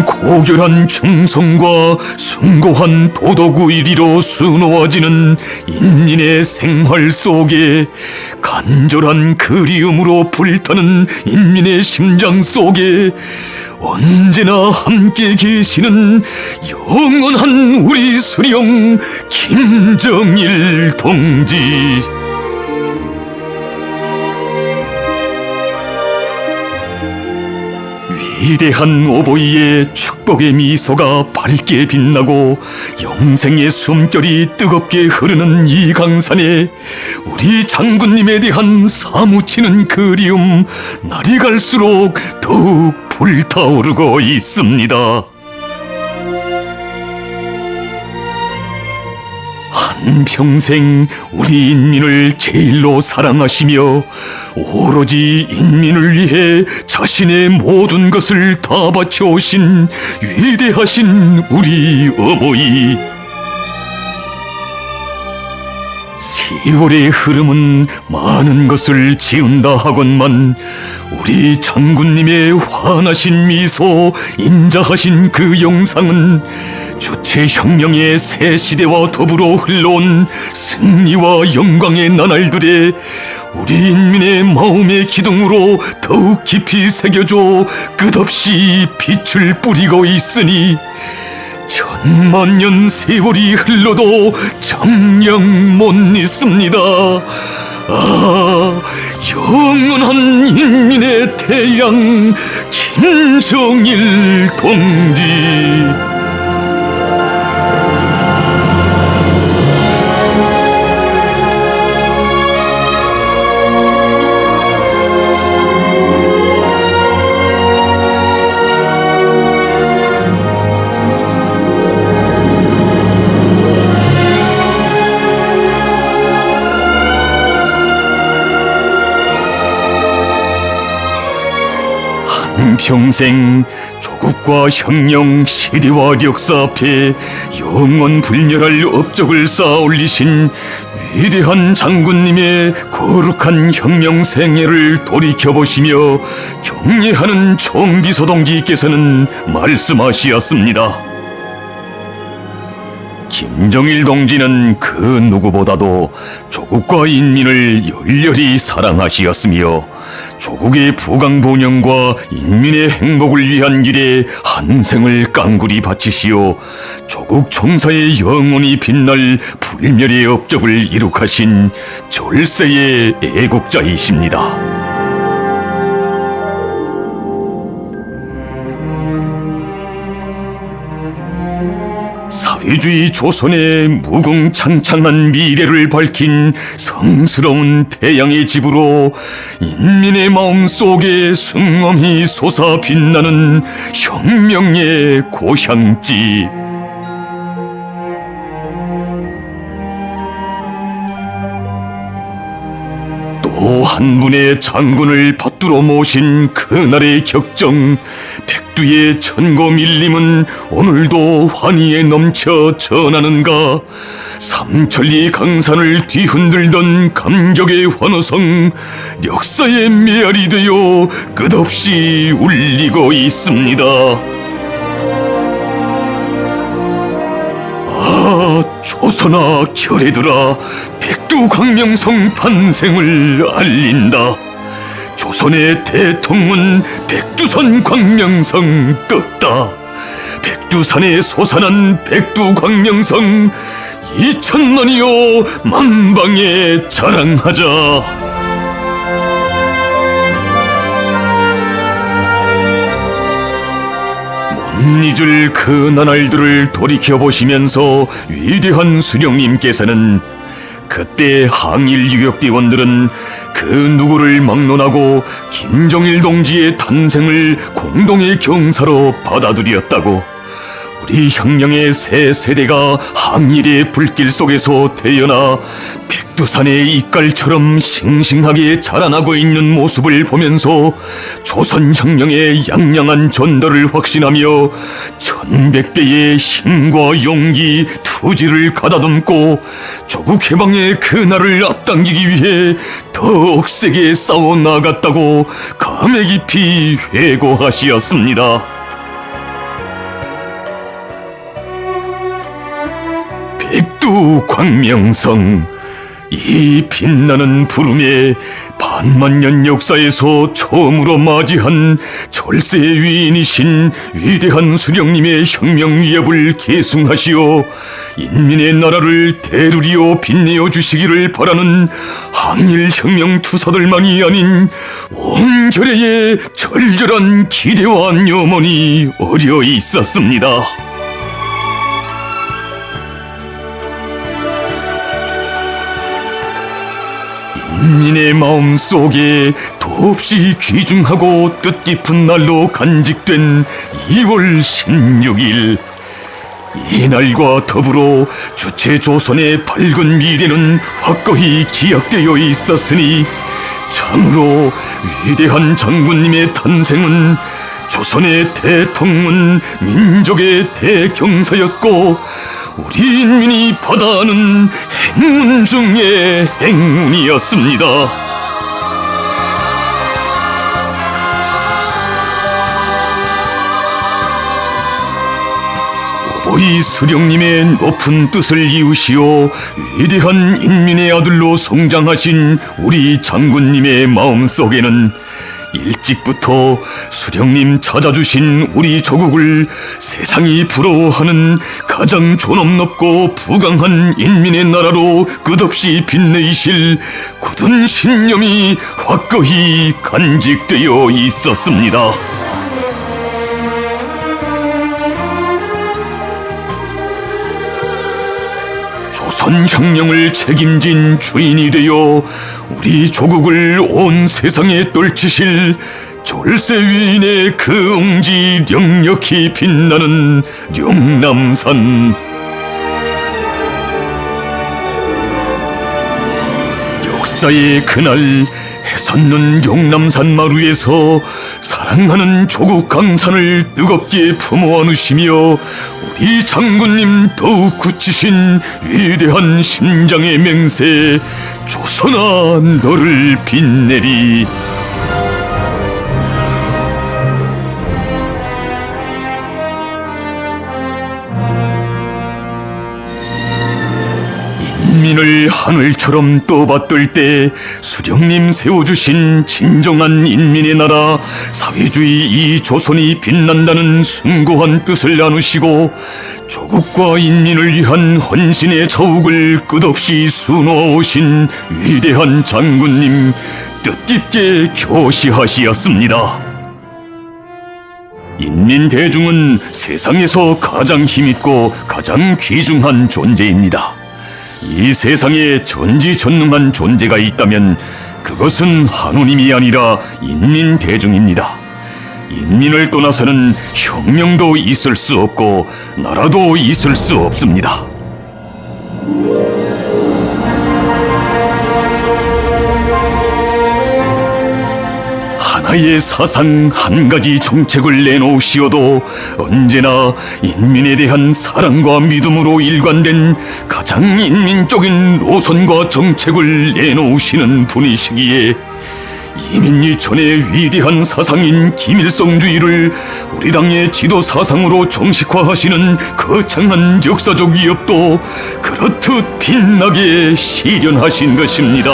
고결한 충성과 숭고한 도덕의리로 수놓아지는 인민의 생활 속에 간절한 그리움으로 불타는 인민의 심장 속에 언제나 함께 계시는 영원한 우리 수령 김정일 동지. 위대한 오보이의 축복의 미소가 밝게 빛나고 영생의 숨결이 뜨겁게 흐르는 이 강산에 우리 장군님에 대한 사무치는 그리움 날이 갈수록 더욱 불타오르고 있습니다. 한평생 우리 인민을 제일로 사랑하시며 오로지 인민을 위해 자신의 모든 것을 다 바쳐오신 위대하신 우리 어머니. 세월의 흐름은 많은 것을 지운다 하건만 우리 장군님의 환하신 미소, 인자하신 그 영상은 주체혁명의 새 시대와 더불어 흘러온 승리와 영광의 나날들에 우리 인민의 마음의 기둥으로 더욱 깊이 새겨져 끝없이 빛을 뿌리고 있으니 천만년 세월이 흘러도 정녕 못 잊습니다. 아, 영원한 인민의 태양 김정일 동지. 평생 조국과 혁명, 시대와 역사 앞에 영원 불멸할 업적을 쌓아 올리신 위대한 장군님의 거룩한 혁명 생애를 돌이켜보시며 경례하는 총비서동지께서는 말씀하시었습니다. 김정일 동지는 그 누구보다도 조국과 인민을 열렬히 사랑하시었으며 조국의 부강본영과 인민의 행복을 위한 일에 한 생을 깡굴이 바치시어 조국 총사의 영원히 빛날 불멸의 업적을 이룩하신 졸세의 애국자이십니다. 사회주의 조선의 무궁창창한 미래를 밝힌 성스러운 태양의 집으로 인민의 마음속에 숭엄히 솟아 빛나는 혁명의 고향집. 또 한 분의 장군을 받들어 모신 그날의 격정, 백두의 천고 밀림은 오늘도 환희에 넘쳐 전하는가. 삼천리 강산을 뒤흔들던 감격의 환호성, 역사의 메아리 되어 끝없이 울리고 있습니다. 조선아 결애들아, 백두광명성 탄생을 알린다. 조선의 대통문 백두산 광명성 떴다. 백두산에 솟아난 백두광명성, 2000만이여 만방에 자랑하자. 못 잊을 그 나날들을 돌이켜보시면서 위대한 수령님께서는 그때 항일 유격대원들은 그 누구를 막론하고 김정일 동지의 탄생을 공동의 경사로 받아들였다고, 우리 혁명의 새 세대가 항일의 불길 속에서 태어나 백두산의 이깔처럼 싱싱하게 자라나고 있는 모습을 보면서 조선혁명의 양양한 전달을 확신하며 1100배의 힘과 용기, 투지를 가다듬고 조국 해방의 그날을 앞당기기 위해 더욱 세게 싸워 나갔다고 감회 깊이 회고하시었습니다. 대구 광명성, 이 빛나는 부름에 반만년 역사에서 처음으로 맞이한 절세의 위인이신 위대한 수령님의 혁명 위협을 계승하시어 인민의 나라를 대루리어 빛내어 주시기를 바라는 항일 혁명 투사들만이 아닌 온 결의의 절절한 기대와 염원이 어려 있었습니다. 인민의 마음 속에 더없이 귀중하고 뜻깊은 날로 간직된 2월 16일, 이날과 더불어 주체 조선의 밝은 미래는 확고히 기약되어 있었으니 참으로 위대한 장군님의 탄생은 조선의 대통문, 민족의 대경사였고 우리 인민이 받아하는 행운 중의 행운이었습니다. 오보이 수령님의 높은 뜻을 이으시어 위대한 인민의 아들로 성장하신 우리 장군님의 마음속에는 일찍부터 수령님 찾아주신 우리 조국을 세상이 부러워하는 가장 존엄높고 부강한 인민의 나라로 끝없이 빛내이실 굳은 신념이 확고히 간직되어 있었습니다. 조선혁명을 책임진 주인이 되어 우리 조국을 온 세상에 떨치실 졸세 위인의 그 옹지 령력히 빛나는 영남산. 역사의 그날 해솟는 영남산 마루에서 사랑하는 조국 강산을 뜨겁게 품어 안으시며 우리 장군님 더욱 굳히신 위대한 심장의 맹세, 조선아 너를 빛내리. 인민을 하늘처럼 떠받들 때 수령님 세워주신 진정한 인민의 나라 사회주의 이 조선이 빛난다는 숭고한 뜻을 나누시고 조국과 인민을 위한 헌신의 자욱을 끝없이 수놓아오신 위대한 장군님 뜻깊게 교시하시었습니다. 인민대중은 세상에서 가장 힘있고 가장 귀중한 존재입니다. 이 세상에 전지전능한 존재가 있다면 그것은 하느님이 아니라 인민대중입니다. 인민을 떠나서는 혁명도 있을 수 없고 나라도 있을 수 없습니다. 하나의 사상, 한 가지 정책을 내놓으시어도 언제나 인민에 대한 사랑과 믿음으로 일관된 가장 인민적인 노선과 정책을 내놓으시는 분이시기에 이민유천의 위대한 사상인 김일성주의를 우리 당의 지도 사상으로 정식화하시는 거창한 역사적 위협도 그렇듯 빛나게 실현하신 것입니다.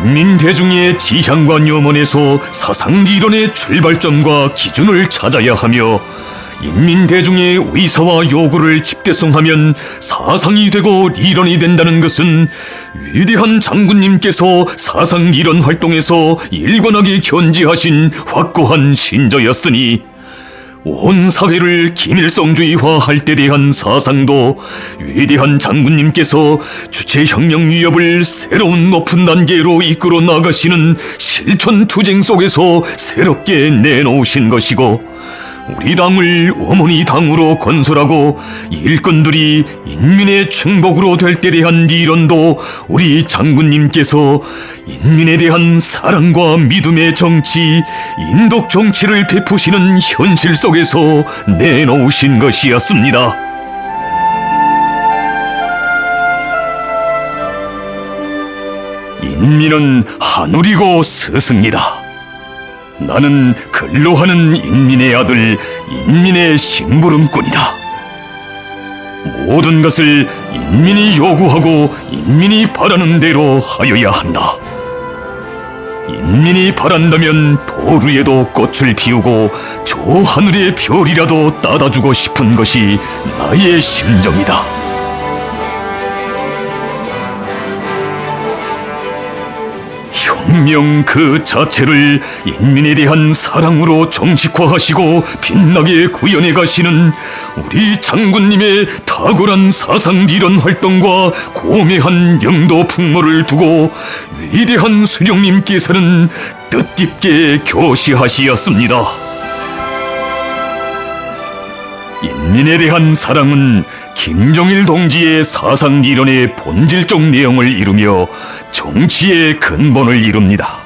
인민대중의 지향과 염원에서 사상이론의 출발점과 기준을 찾아야 하며 인민대중의 의사와 요구를 집대성하면 사상이 되고 이론이 된다는 것은 위대한 장군님께서 사상이론 활동에서 일관하게 견지하신 확고한 신조였으니 온 사회를 김일성주의화할 때 대한 사상도 위대한 장군님께서 주체혁명 위협을 새로운 높은 단계로 이끌어 나가시는 실천투쟁 속에서 새롭게 내놓으신 것이고 우리 당을 어머니 당으로 건설하고 일꾼들이 인민의 충복으로 될 때 대한 이론도 우리 장군님께서 인민에 대한 사랑과 믿음의 정치, 인독 정치를 베푸시는 현실 속에서 내놓으신 것이었습니다. 인민은 하늘이고 스승이다. 나는 근로하는 인민의 아들, 인민의 심부름꾼이다. 모든 것을 인민이 요구하고 인민이 바라는 대로 하여야 한다. 인민이 바란다면 도루에도 꽃을 피우고 저 하늘의 별이라도 따다주고 싶은 것이 나의 심정이다. 혁명 그 자체를 인민에 대한 사랑으로 정식화하시고 빛나게 구현해 가시는 우리 장군님의 탁월한 사상리련 활동과 고매한 영도 풍모를 두고 위대한 수령님께서는 뜻깊게 교시하시었습니다. 인민에 대한 사랑은 김정일 동지의 사상리련의 본질적 내용을 이루며 정치의 근본을 이룹니다.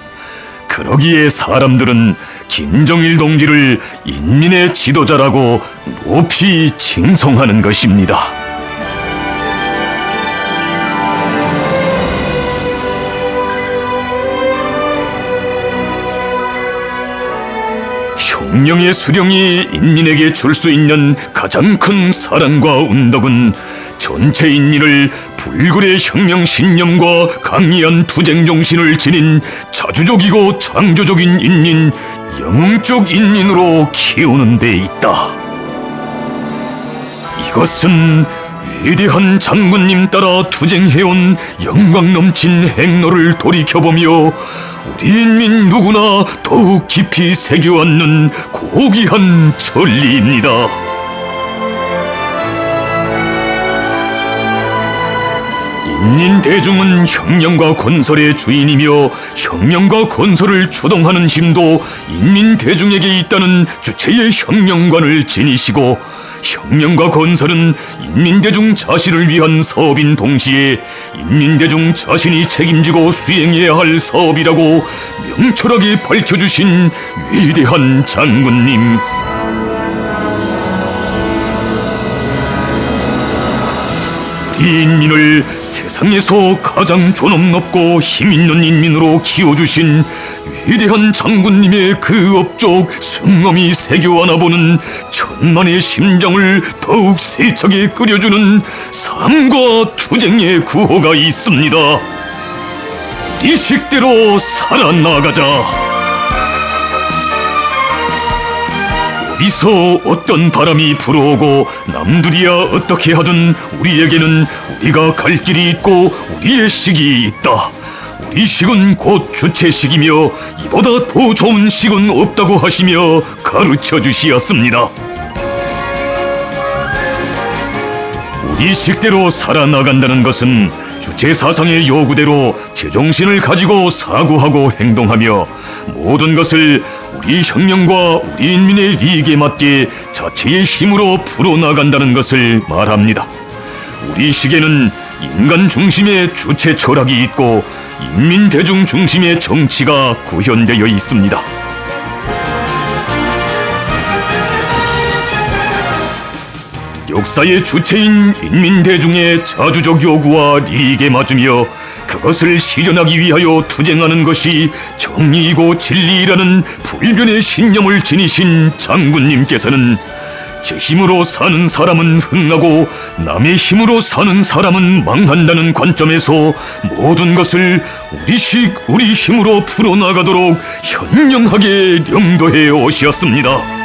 그러기에 사람들은 김정일 동지를 인민의 지도자라고 높이 칭송하는 것입니다. 혁명의 수령이 인민에게 줄 수 있는 가장 큰 사랑과 운덕은 전체 인민을 불굴의 혁명 신념과 강리한 투쟁 정신을 지닌 자주적이고 창조적인 인민, 영웅적 인민으로 키우는 데 있다. 이것은 위대한 장군님 따라 투쟁해온 영광 넘친 행로를 돌이켜보며 우리 인민 누구나 더욱 깊이 새겨앉는 고귀한 진리입니다. 인민 대중은 혁명과 건설의 주인이며 혁명과 건설을 주동하는 힘도 인민 대중에게 있다는 주체의 혁명관을 지니시고 혁명과 건설은 인민대중 자신을 위한 사업인 동시에 인민대중 자신이 책임지고 수행해야 할 사업이라고 명철하게 밝혀주신 위대한 장군님. 우리 인민을 세상에서 가장 존엄 높고 힘있는 인민으로 키워주신 위대한 장군님의 그 업적 승엄이 새겨안아 보는 천만의 심장을 더욱 세차게 끓여주는 삶과 투쟁의 구호가 있습니다. 이 식대로 살아나가자. 어디서 어떤 바람이 불어오고 남들이야 어떻게 하든 우리에게는 우리가 갈 길이 있고 우리의 식이 있다. 우리 식은 곧 주체식이며 이보다 더 좋은 식은 없다고 하시며 가르쳐 주시었습니다. 우리 식대로 살아나간다는 것은 주체 사상의 요구대로 제정신을 가지고 사고하고 행동하며 모든 것을 우리 혁명과 우리 인민의利益에 맞게 자체의 힘으로 풀어나간다는 것을 말합니다. 우리 시계는 인간 중심의 주체 철학이 있고 인민 대중 중심의 정치가 구현되어 있습니다. 역사의 주체인 인민 대중의 자주적 요구와利益에 맞으며 그것을 실현하기 위하여 투쟁하는 것이 정의이고 진리라는 불변의 신념을 지니신 장군님께서는 제 힘으로 사는 사람은 흥하고 남의 힘으로 사는 사람은 망한다는 관점에서 모든 것을 우리식 우리 힘으로 풀어나가도록 현명하게 령도해 오셨습니다.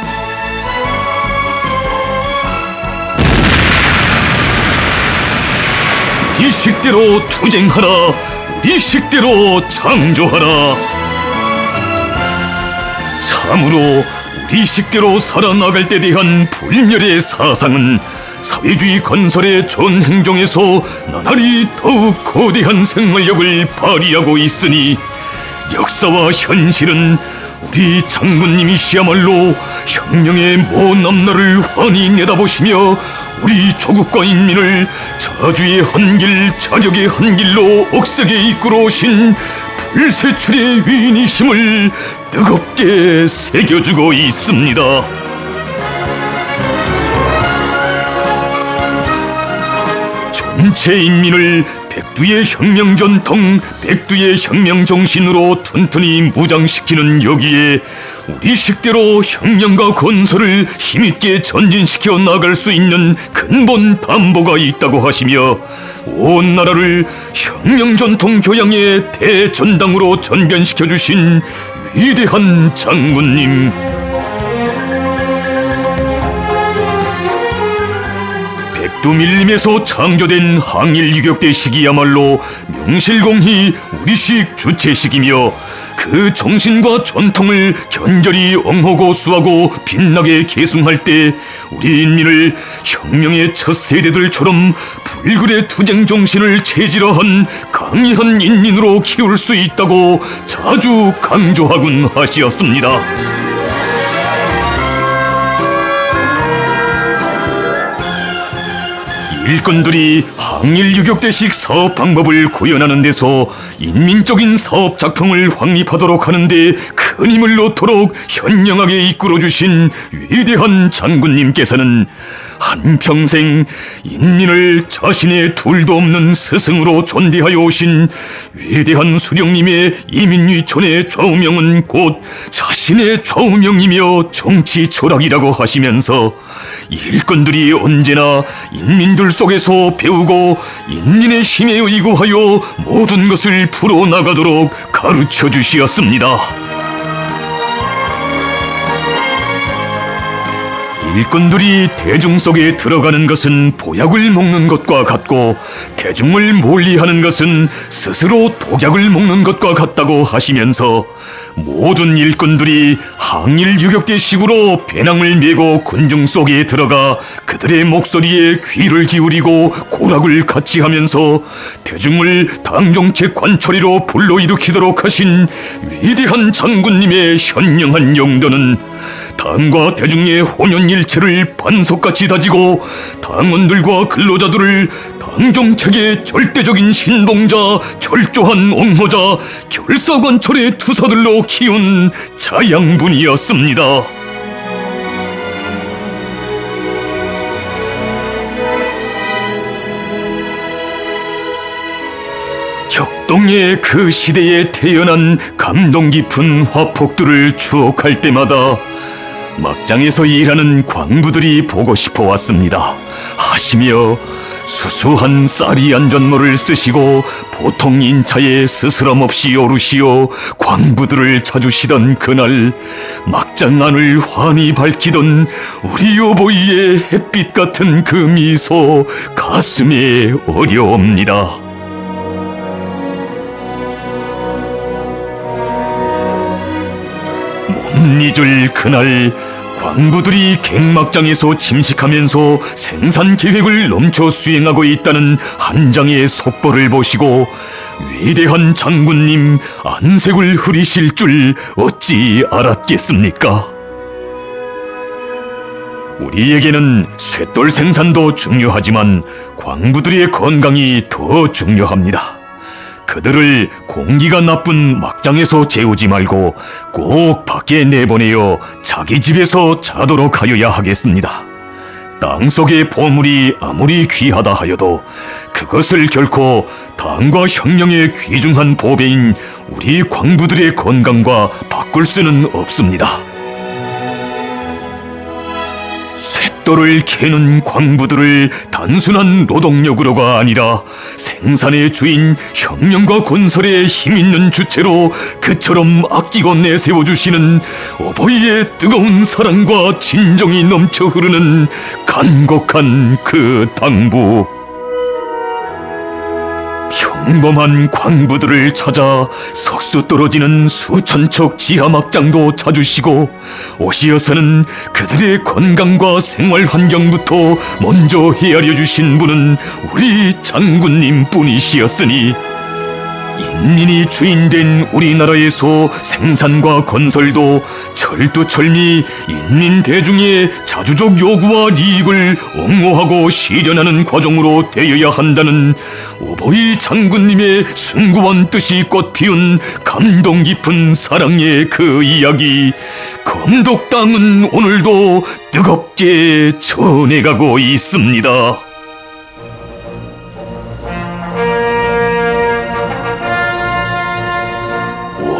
우리 식대로 투쟁하라. 우리 식대로 창조하라. 참으로 우리 식대로 살아나갈 때 대한 불멸의 사상은 사회주의 건설의 전 행정에서 나날이 더욱 거대한 생활력을 발휘하고 있으니 역사와 현실은 우리 장군님이시야말로 혁명의 먼 앞날을 환히 내다보시며 우리 조국과 인민을 자주의 한길 자력의 한길로 억세게 이끌어 오신 불세출의 위인이심을 뜨겁게 새겨주고 있습니다. 전체 인민을 백두의 혁명 전통, 백두의 혁명 정신으로 튼튼히 무장시키는 여기에 우리 식대로 혁명과 건설을 힘있게 전진시켜 나갈 수 있는 근본 담보가 있다고 하시며 온 나라를 혁명 전통 교양의 대전당으로 전변시켜 주신 위대한 장군님, 백두밀림에서 창조된 항일유격대 시기야말로 명실공히 우리식 주체식이며 그 정신과 전통을 견절히 엉하고 수하고 빛나게 계승할 때 우리 인민을 혁명의 첫 세대들처럼 불굴의 투쟁 정신을 체질화한 강의한 인민으로 키울 수 있다고 자주 강조하곤 하시었습니다. 일꾼들이 항일유격대식 사업 방법을 구현하는 데서 인민적인 사업 작품을 확립하도록 하는데 큰 힘을 놓도록 현명하게 이끌어주신 위대한 장군님께서는 한평생 인민을 자신의 둘도 없는 스승으로 존대하여 오신 위대한 수령님의 이민위촌의 좌우명은 곧 자신의 좌우명이며 정치 철학이라고 하시면서 일꾼들이 언제나 인민들 속에서 배우고 인민의 힘에 의거하여 모든 것을 풀어나가도록 가르쳐 주시었습니다. 일꾼들이 대중 속에 들어가는 것은 보약을 먹는 것과 같고 대중을 멀리하는 것은 스스로 독약을 먹는 것과 같다고 하시면서 모든 일꾼들이 항일유격대식으로 배낭을 메고 군중 속에 들어가 그들의 목소리에 귀를 기울이고 고락을 같이 하면서 대중을 당정책 관철이로 불러일으키도록 하신 위대한 장군님의 현명한 용도는 당과 대중의 혼연일체를 반석같이 다지고 당원들과 근로자들을 당정책의 절대적인 신봉자, 철저한 옹호자, 결사관철의 투사들로 키운 자양분이었습니다. 격동의 그 시대에 태어난 감동 깊은 화폭들을 추억할 때마다 막장에서 일하는 광부들이 보고 싶어 왔습니다 하시며 수수한 쌀이 안전모를 쓰시고 보통 인차에 스스럼 없이 오르시어 광부들을 찾으시던 그날 막장 안을 환히 밝히던 우리 여보이의 햇빛 같은 그 미소 가슴에 어려옵니다. 못 잊을 그날 광부들이 갱막장에서 침식하면서 생산 계획을 넘쳐 수행하고 있다는 한 장의 속보를 보시고 위대한 장군님 안색을 흐리실 줄 어찌 알았겠습니까? 우리에게는 쇳돌 생산도 중요하지만 광부들의 건강이 더 중요합니다. 그들을 공기가 나쁜 막장에서 재우지 말고 꼭 밖에 내보내어 자기 집에서 자도록 하여야 하겠습니다. 땅속의 보물이 아무리 귀하다 하여도 그것을 결코 당과 혁명의 귀중한 보배인 우리 광부들의 건강과 바꿀 수는 없습니다. 쇳돌을 캐는 광부들을 단순한 노동력으로가 아니라 생산의 주인 혁명과 건설에 힘있는 주체로 그처럼 아끼고 내세워주시는 어버이의 뜨거운 사랑과 진정이 넘쳐 흐르는 간곡한 그 당부. 평범한 광부들을 찾아 석수 떨어지는 수천 척 지하 막장도 찾으시고 오시어서는 그들의 건강과 생활 환경부터 먼저 헤아려 주신 분은 우리 장군님 뿐이시었으니 인민이 주인된 우리나라에서 생산과 건설도 철두철미 인민 대중의 자주적 요구와 이익을 옹호하고 실현하는 과정으로 되어야 한다는 어버이 장군님의 숭고한 뜻이 꽃피운 감동 깊은 사랑의 그 이야기, 검독당은 오늘도 뜨겁게 전해가고 있습니다.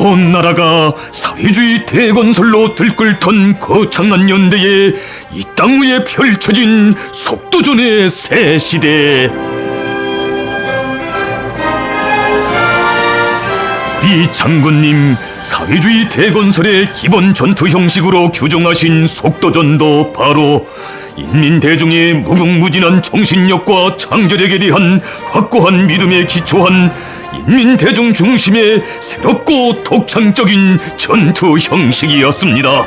온 나라가 사회주의 대건설로 들끓던 거창한 연대에 이 땅 위에 펼쳐진 속도전의 새 시대. 우리 장군님 사회주의 대건설의 기본 전투 형식으로 규정하신 속도전도 바로 인민대중의 무궁무진한 정신력과 창조력에 대한 확고한 믿음에 기초한 인민대중 중심의 새롭고 독창적인 전투 형식이었습니다.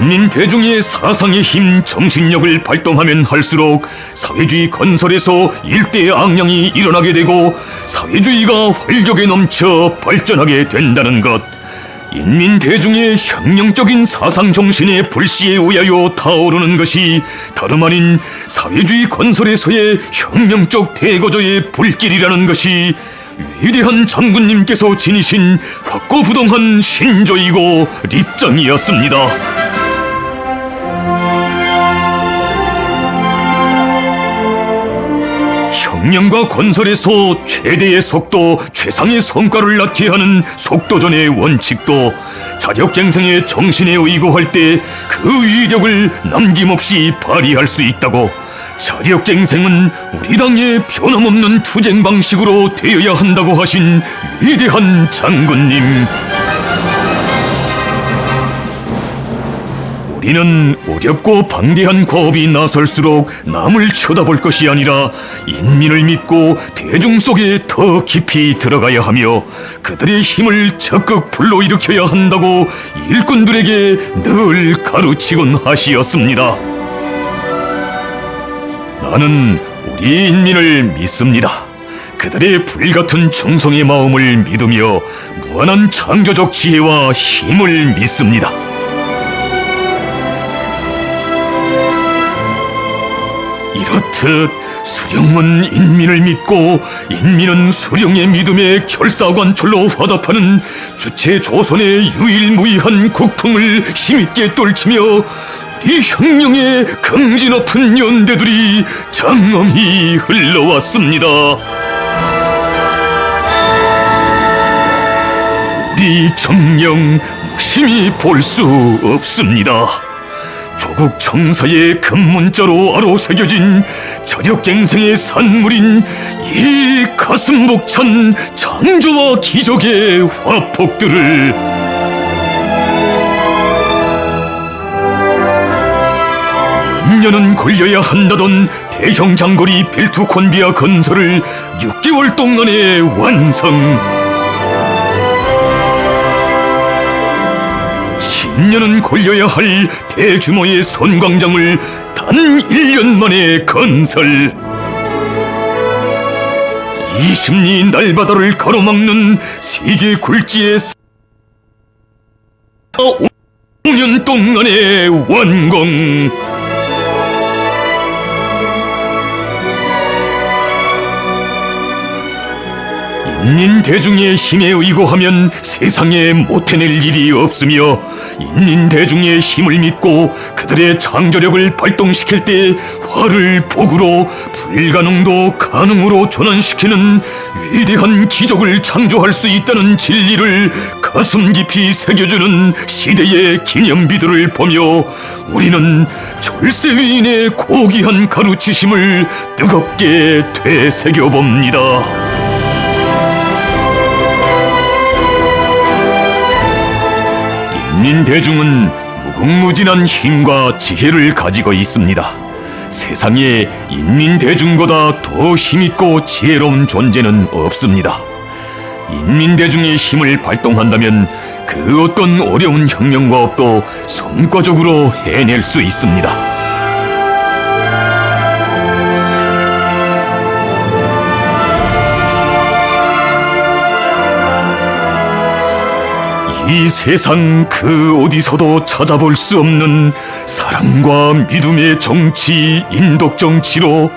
인민대중의 사상의 힘, 정신력을 발동하면 할수록 사회주의 건설에서 일대의 앙양이 일어나게 되고 사회주의가 활력에 넘쳐 발전하게 된다는 것. 인민대중의 혁명적인 사상정신의 불씨에 의하여 타오르는 것이 다름 아닌 사회주의 건설에서의 혁명적 대거조의 불길이라는 것이 위대한 장군님께서 지니신 확고부동한 신조이고立장이었습니다. 혁명과 건설에서 최대의 속도, 최상의 성과를 낳게 하는 속도전의 원칙도 자력갱생의 정신에 의거할 때 그 위력을 남김없이 발휘할 수 있다고, 자력갱생은 우리 당의 변함없는 투쟁 방식으로 되어야 한다고 하신 위대한 장군님. 우리는 어렵고 방대한 과업이 나설수록 남을 쳐다볼 것이 아니라 인민을 믿고 대중 속에 더 깊이 들어가야 하며 그들의 힘을 적극 불러일으켜야 한다고 일꾼들에게 늘 가르치곤 하시었습니다. 나는 우리 인민을 믿습니다. 그들의 불같은 충성의 마음을 믿으며 무한한 창조적 지혜와 힘을 믿습니다. 이렇듯 수령은 인민을 믿고 인민은 수령의 믿음에 결사관철로 화답하는 주체 조선의 유일무이한 국풍을 힘있게 떨치며 이 혁명의 긍지 높은 연대들이 장엄히 흘러왔습니다. 우리 정령 무심히 볼 수 없습니다. 조국 청사의 금문자로 아로새겨진 자력갱생의 산물인 이 가슴 벅찬 창조와 기적의 화폭들을 몇 년은 걸려야 한다던 대형 장거리 벨트 콘비아 건설을 6개월 동안에 완성. 10년은 걸려야 할 대규모의 선광장을 단 1년 만에 건설. 20리 날바다를 가로막는 세계 굴지의 5년 동안의 완공. 인민대중의 힘에 의거하면 세상에 못해낼 일이 없으며 인민대중의 힘을 믿고 그들의 창조력을 발동시킬 때 화를 복으로, 불가능도 가능으로 전환시키는 위대한 기적을 창조할 수 있다는 진리를 가슴 깊이 새겨주는 시대의 기념비들을 보며 우리는 졸세 위인의 고귀한 가르치심을 뜨겁게 되새겨봅니다. 인민대중은 무궁무진한 힘과 지혜를 가지고 있습니다. 세상에 인민대중보다 더 힘있고 지혜로운 존재는 없습니다. 인민대중의 힘을 발동한다면 그 어떤 어려운 혁명과 업도 성과적으로 해낼 수 있습니다. 이 세상 그 어디서도 찾아볼 수 없는 사랑과 믿음의 정치, 인독정치로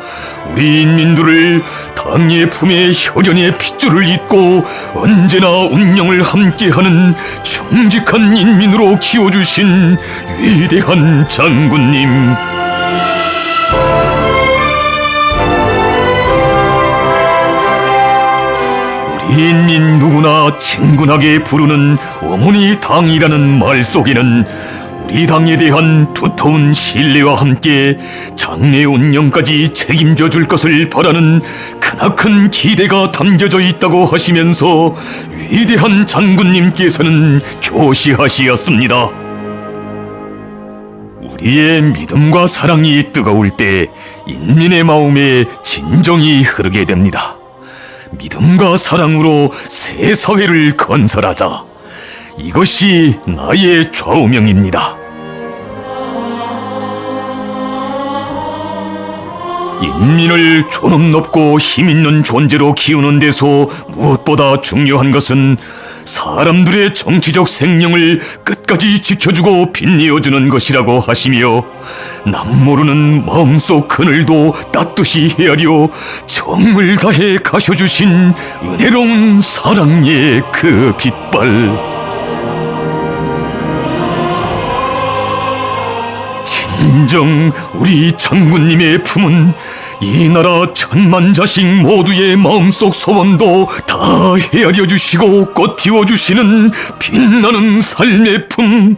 우리 인민들을 당의 품에 혈연의 핏줄을 잇고 언제나 운명을 함께하는 충직한 인민으로 키워주신 위대한 장군님. 우리 인민 누구나 친근하게 부르는 어머니 당이라는 말 속에는 우리 당에 대한 두터운 신뢰와 함께 장래 운영까지 책임져 줄 것을 바라는 크나큰 기대가 담겨져 있다고 하시면서 위대한 장군님께서는 교시하시었습니다. 우리의 믿음과 사랑이 뜨거울 때 인민의 마음에 진정이 흐르게 됩니다. 믿음과 사랑으로 새 사회를 건설하자. 이것이 나의 좌우명입니다. 인민을 존엄 높고 힘있는 존재로 키우는 데서 무엇보다 중요한 것은 사람들의 정치적 생명을 끝까지 지켜주고 빛내어주는 것이라고 하시며 남모르는 마음속 그늘도 따뜻이 헤아려 정을 다해 가셔주신 은혜로운 사랑의 그 빛발. 진정 우리 장군님의 품은 이 나라 천만 자식 모두의 마음속 소원도 다 헤아려 주시고 꽃 피워주시는 빛나는 삶의 품.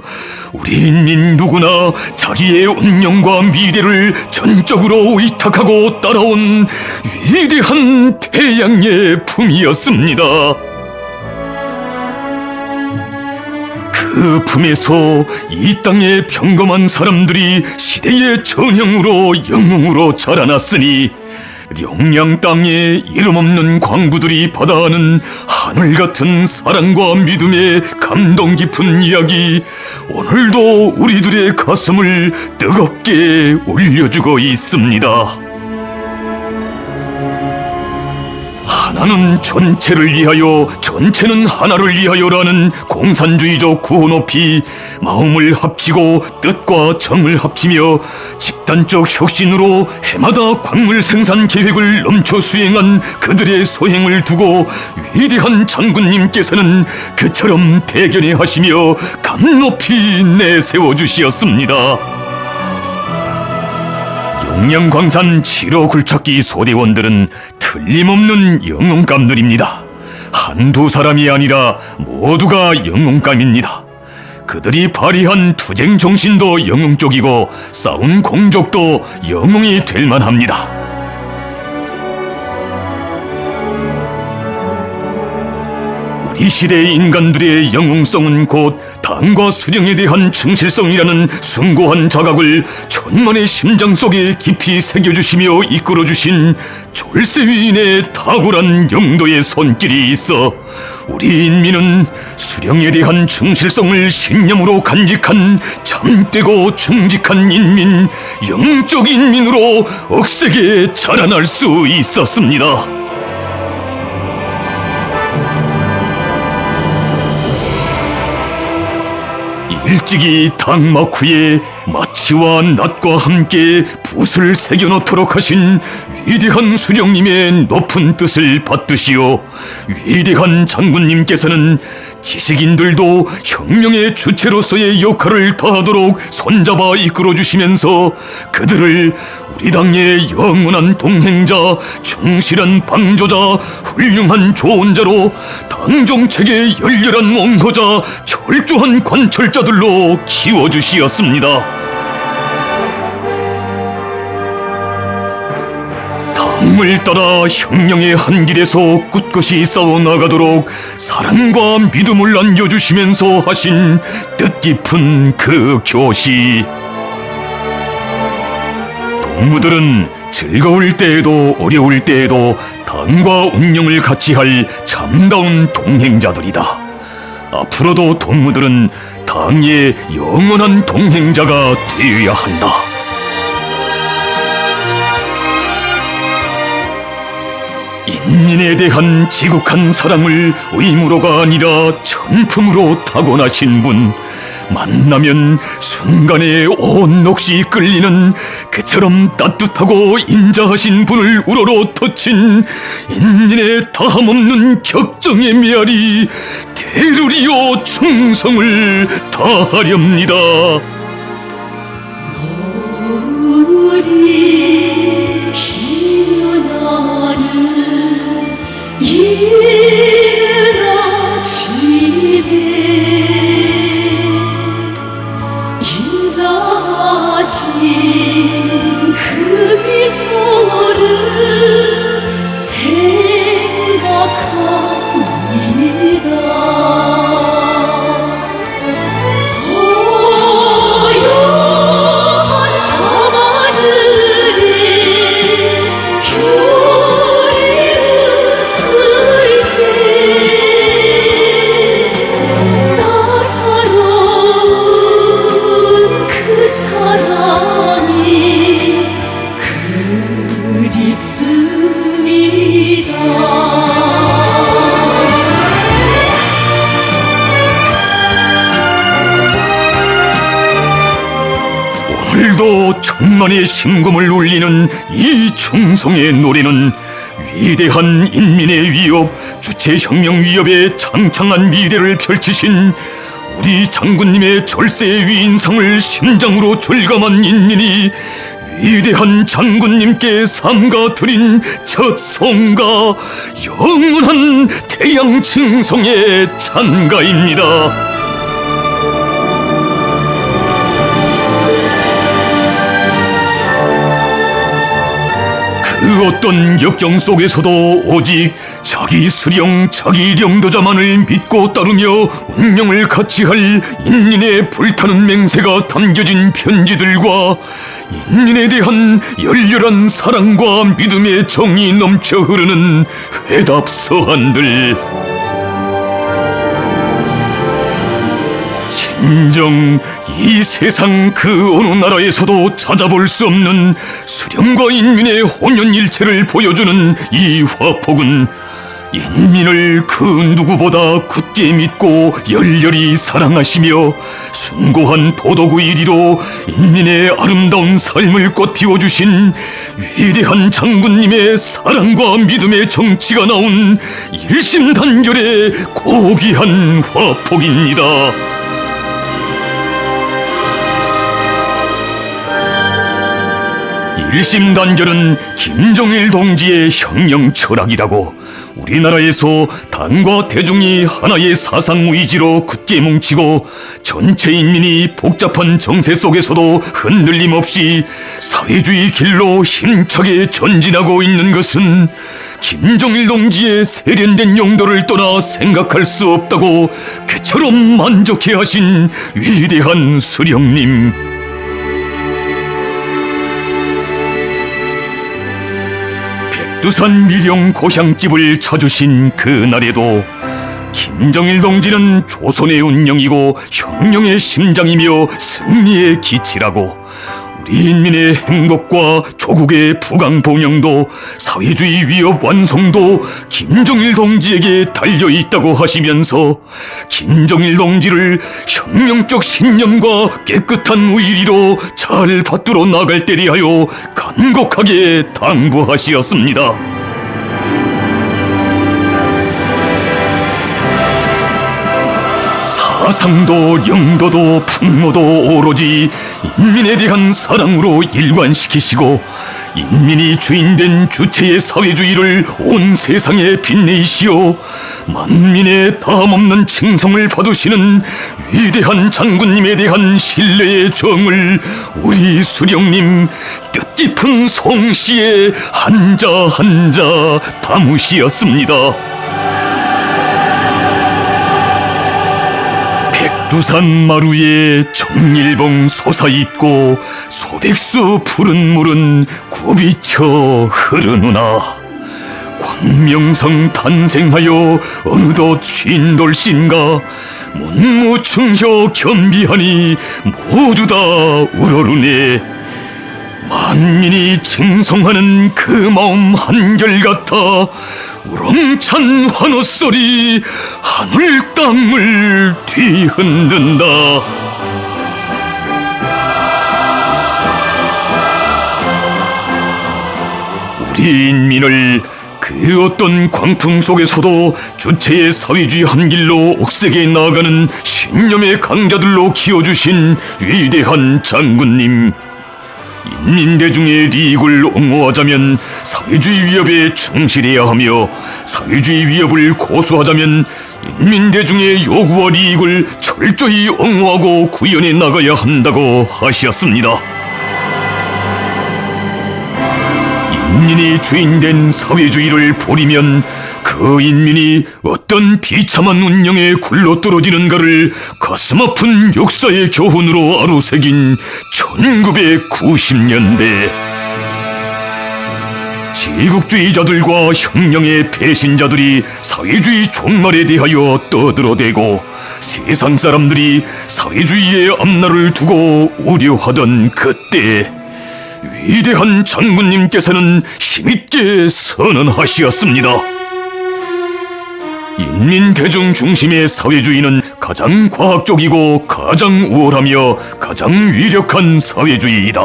우리 인민 누구나 자기의 운명과 미래를 전적으로 의탁하고 따라온 위대한 태양의 품이었습니다. 그 품에서 이 땅의 평범한 사람들이 시대의 전형으로 영웅으로 자라났으니 영양 땅에 이름 없는 광부들이 받아하는 하늘 같은 사랑과 믿음의 감동 깊은 이야기, 오늘도 우리들의 가슴을 뜨겁게 울려주고 있습니다. 하나는 전체를 위하여, 전체는 하나를 위하여라는 공산주의적 구호 높이 마음을 합치고 뜻과 정을 합치며 집단적 혁신으로 해마다 광물 생산 계획을 넘쳐 수행한 그들의 소행을 두고 위대한 장군님께서는 그처럼 대견해 하시며 감 높이 내세워 주시었습니다. 용양광산 7호 굴착기 소대원들은 틀림없는 영웅감들입니다. 한두 사람이 아니라 모두가 영웅감입니다. 그들이 발휘한 투쟁 정신도 영웅적이고 싸운 공적도 영웅이 될 만합니다. 우리 시대의 인간들의 영웅성은 곧 당과 수령에 대한 충실성이라는 숭고한 자각을 천만의 심장 속에 깊이 새겨주시며 이끌어주신 졸세위인의 탁월한 영도의 손길이 있어 우리 인민은 수령에 대한 충실성을 신념으로 간직한 참되고 충직한 인민, 영적 인민으로 억세게 자라날 수 있었습니다. 일찍이 당막 후에 마치와 낫과 함께 붓을 새겨놓도록 하신 위대한 수령님의 높은 뜻을 받드시오. 위대한 장군님께서는 지식인들도 혁명의 주체로서의 역할을 다하도록 손잡아 이끌어주시면서 그들을 우리 당의 영원한 동행자, 충실한 방조자, 훌륭한 조언자로 당 정책의 열렬한 옹호자, 철저한 관철자들로 키워주시었습니다. 당을 따라 혁명의 한 길에서 꿋꿋이 싸워나가도록 사랑과 믿음을 안겨주시면서 하신 뜻깊은 그 교시. 동무들은 즐거울 때에도 어려울 때에도 당과 운명을 같이 할 참다운 동행자들이다. 앞으로도 동무들은 당의 영원한 동행자가 되어야 한다. 인민에 대한 지극한 사랑을 의무로가 아니라 천품으로 타고나신 분, 만나면 순간에 온 넋이 끌리는 그처럼 따뜻하고 인자하신 분을 우러러 터친 인민의 다함없는 격정의 메아리 대루리오 충성을 다하렵니다. 우리 피어나는 이 인자하신 그 미소를 생각합니다. 고요한 밤하늘에 별이 웃을 때 따사로운 그 사랑이 그립습니다. 오늘도 천만의 심금을 울리는 이 충성의 노래는 위대한 인민의 위협, 주체혁명 위협에 장창한 미래를 펼치신 우리 장군님의 절세 위인상을 심장으로 절감한 인민이 위대한 장군님께 삼가 드린 첫 성가, 영원한 태양 칭송의 찬가입니다. 그 어떤 역경 속에서도 오직 자기 수령, 자기領도자만을 믿고 따르며 운명을 같이 할 인민의 불타는 맹세가 담겨진 편지들과 인민에 대한 열렬한 사랑과 믿음의 정이 넘쳐 흐르는 회답서한들, 진정 이 세상 그 어느 나라에서도 찾아볼 수 없는 수령과 인민의 혼연일체를 보여주는 이 화폭은 인민을 그 누구보다 굳게 믿고 열렬히 사랑하시며 숭고한 도덕의 일위로 인민의 아름다운 삶을 꽃피워주신 위대한 장군님의 사랑과 믿음의 정치가 나온 일심단결의 고귀한 화폭입니다. 일심단결은 김정일 동지의 혁명 철학이라고, 우리나라에서 당과 대중이 하나의 사상 의지로 굳게 뭉치고 전체 인민이 복잡한 정세 속에서도 흔들림 없이 사회주의 길로 힘차게 전진하고 있는 것은 김정일 동지의 세련된 용도를 떠나 생각할 수 없다고 그처럼 만족해하신 위대한 수령님. 백두산 미령 고향집을 쳐주신 그날에도 김정일 동지는 조선의 운명이고 혁명의 심장이며 승리의 기치라고, 우리 인민의 행복과 조국의 부강봉영도 사회주의 위협 완성도 김정일 동지에게 달려있다고 하시면서 김정일 동지를 혁명적 신념과 깨끗한 의리로 잘 받들어 나갈 때리 하여 간곡하게 당부하시었습니다. 사상도 영도도 풍모도 오로지 인민에 대한 사랑으로 일관시키시고 인민이 주인된 주체의 사회주의를 온 세상에 빛내시어 만민의 다함없는 칭송을 받으시는 위대한 장군님에 대한 신뢰의 정을 우리 수령님 뜻깊은 송시에 한자 한자 담으시었습니다. 백두산 마루에 정일봉 솟아있고 소백수 푸른 물은 굽이쳐 흐르누나, 광명성 탄생하여 어느덧 쉰돌신가 문무충효 겸비하니 모두 다 우러르네. 만민이 칭송하는 그 마음 한결같아 우렁찬 환호소리 하늘 땅을 뒤흔든다. 우리 인민을 그 어떤 광풍 속에서도 주체의 사회주의 한 길로 옥색에 나아가는 신념의 강자들로 키워주신 위대한 장군님, 인민대중의利益을 옹호하자면 사회주의 위협에 충실해야 하며 사회주의 위협을 고수하자면 인민대중의 요구와利益을 철저히 옹호하고 구현해 나가야 한다고 하셨습니다. 인민이 주인된 사회주의를 버리면 그 인민이 어떤 비참한 운명에 굴러떨어지는가를 가슴아픈 역사의 교훈으로 아루새긴 1990년대 제국주의자들과 혁명의 배신자들이 사회주의 종말에 대하여 떠들어대고 세상 사람들이 사회주의의 앞날을 두고 우려하던 그때 위대한 장군님께서는 힘있게 선언하시었습니다. 인민대중 중심의 사회주의는 가장 과학적이고 가장 우월하며 가장 위력한 사회주의이다.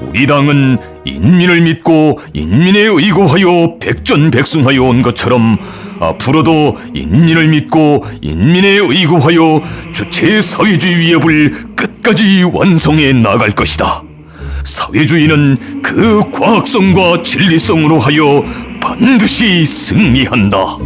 우리 당은 인민을 믿고 인민에 의거하여 백전백승하여 온 것처럼 앞으로도 인민을 믿고 인민에 의거하여 주체 사회주의 위협을 끝까지 완성해 나갈 것이다. 사회주의는 그 과학성과 진리성으로 하여 반드시 승리한다.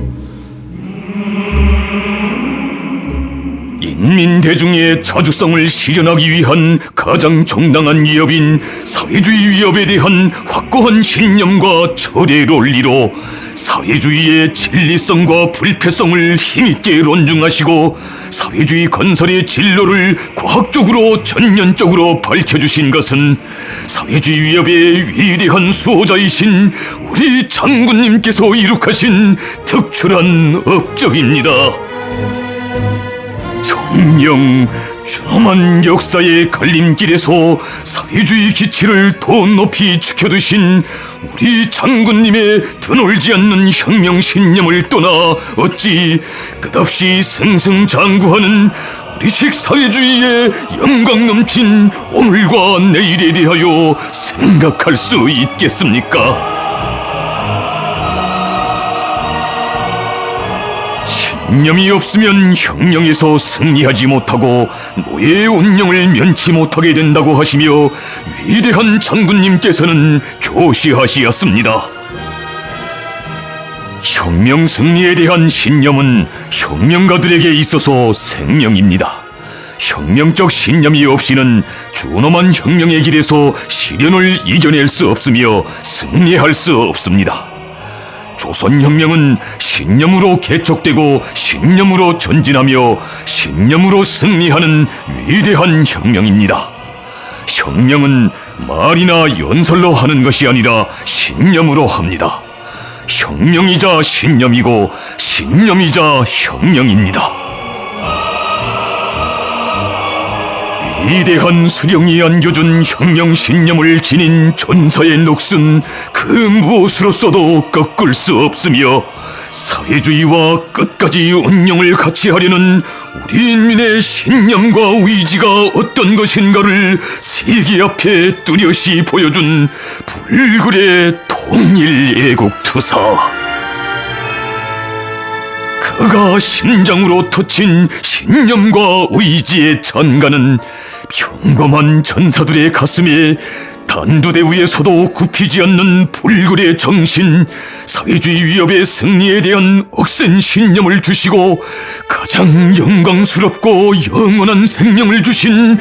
인민대중의 자주성을 실현하기 위한 가장 정당한 위협인 사회주의 위협에 대한 확고한 신념과 철의 논리로 사회주의의 진리성과 불패성을 힘있게 논증하시고 사회주의 건설의 진로를 과학적으로 전면적으로 밝혀주신 것은 사회주의 위협의 위대한 수호자이신 우리 장군님께서 이룩하신 특출한 업적입니다. 정령 준엄한 역사의 갈림길에서 사회주의 기치를 더 높이 지켜두신 우리 장군님의 드놀지 않는 혁명 신념을 떠나 어찌 끝없이 승승장구하는 우리식 사회주의의 영광 넘친 오늘과 내일에 대하여 생각할 수 있겠습니까? 신념이 없으면 혁명에서 승리하지 못하고 노예의 운명을 면치 못하게 된다고 하시며 위대한 장군님께서는 교시하시었습니다. 혁명 승리에 대한 신념은 혁명가들에게 있어서 생명입니다. 혁명적 신념이 없이는 준엄한 혁명의 길에서 시련을 이겨낼 수 없으며 승리할 수 없습니다. 조선혁명은 신념으로 개척되고 신념으로 전진하며 신념으로 승리하는 위대한 혁명입니다. 혁명은 말이나 연설로 하는 것이 아니라 신념으로 합니다. 혁명이자 신념이고 신념이자 혁명입니다. 위대한 수령이 안겨준 혁명 신념을 지닌 전사의 녹슨 그 무엇으로서도 꺾을 수 없으며 사회주의와 끝까지 운명을 같이 하려는 우리 인민의 신념과 의지가 어떤 것인가를 세계 앞에 뚜렷이 보여준 불굴의 통일애국투사. 그가 심장으로 터친 신념과 의지의 찬가는 평범한 전사들의 가슴에 단두대 위에서도 굽히지 않는 불굴의 정신, 사회주의 위협의 승리에 대한 억센 신념을 주시고 가장 영광스럽고 영원한 생명을 주신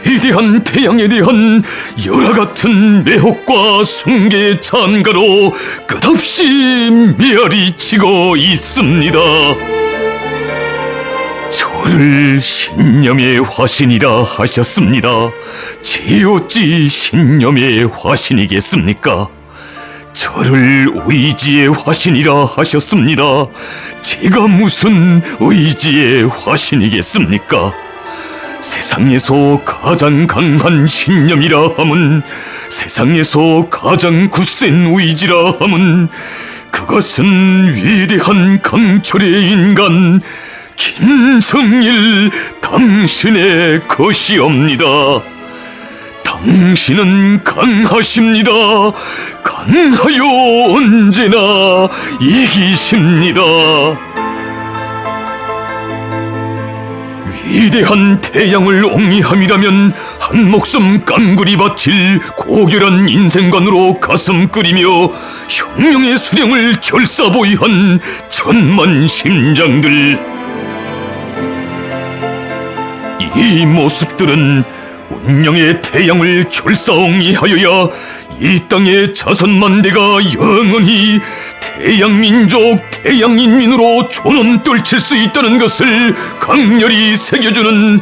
위대한 태양에 대한 열화 같은 매혹과 숭배의 찬가로 끝없이 메아리치고 있습니다. 저를 신념의 화신이라 하셨습니다. 제 어찌 신념의 화신이겠습니까? 저를 의지의 화신이라 하셨습니다. 제가 무슨 의지의 화신이겠습니까? 세상에서 가장 강한 신념이라 함은, 세상에서 가장 굳센 의지라 함은 그것은 위대한 강철의 인간 김성일 당신의 것이옵니다. 당신은 강하십니다. 강하여 언제나 이기십니다. 위대한 태양을 옹이함이라면 한 목숨 깡그리 바칠 고결한 인생관으로 가슴 끓이며 혁명의 수령을 결사보이한 천만 심장들. 이 모습들은 운명의 태양을 결사옹이하여야 이 땅의 자선만대가 영원히 태양민족, 태양인민으로 존엄 떨칠 수 있다는 것을 강렬히 새겨주는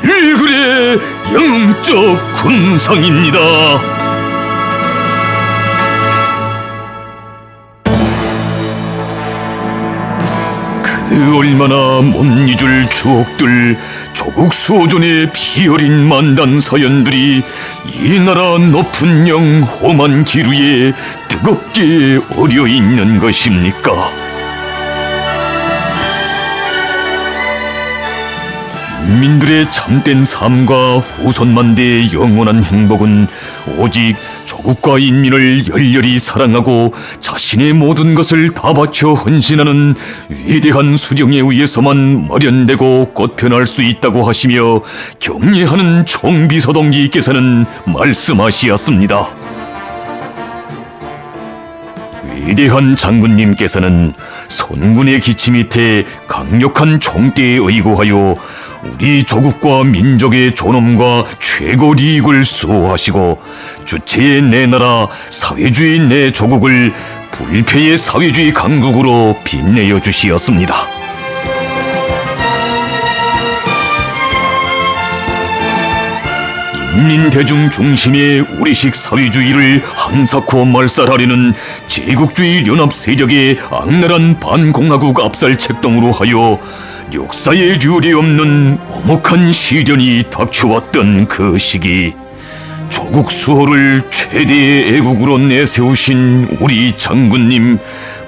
불굴의 영웅적 군상입니다. 그 얼마나 못 잊을 추억들, 조국 수호전의 피 어린 만단 사연들이 이 나라 높은 영 험한 기루에 뜨겁게 어려 있는 것입니까? 인민들의 참된 삶과 후손만대의 영원한 행복은 오직 조국과 인민을 열렬히 사랑하고 자신의 모든 것을 다 바쳐 헌신하는 위대한 수령에 의해서만 마련되고 꽃편할 수 있다고 하시며 격려하는 총비서동지께서는 말씀하시었습니다. 위대한 장군님께서는 손군의 기치 밑에 강력한 총대에 의거하여 우리 조국과 민족의 존엄과 최고利益을 수호하시고 주체의 내 나라, 사회주의 내 조국을 불패의 사회주의 강국으로 빛내어 주시었습니다. 인민대중 중심의 우리식 사회주의를 한사코 말살하려는 제국주의 연합 세력의 악랄한 반공화국 압살 책동으로 하여 역사에 유례 없는 엄혹한 시련이 닥쳐왔던 그 시기, 조국 수호를 최대의 애국으로 내세우신 우리 장군님,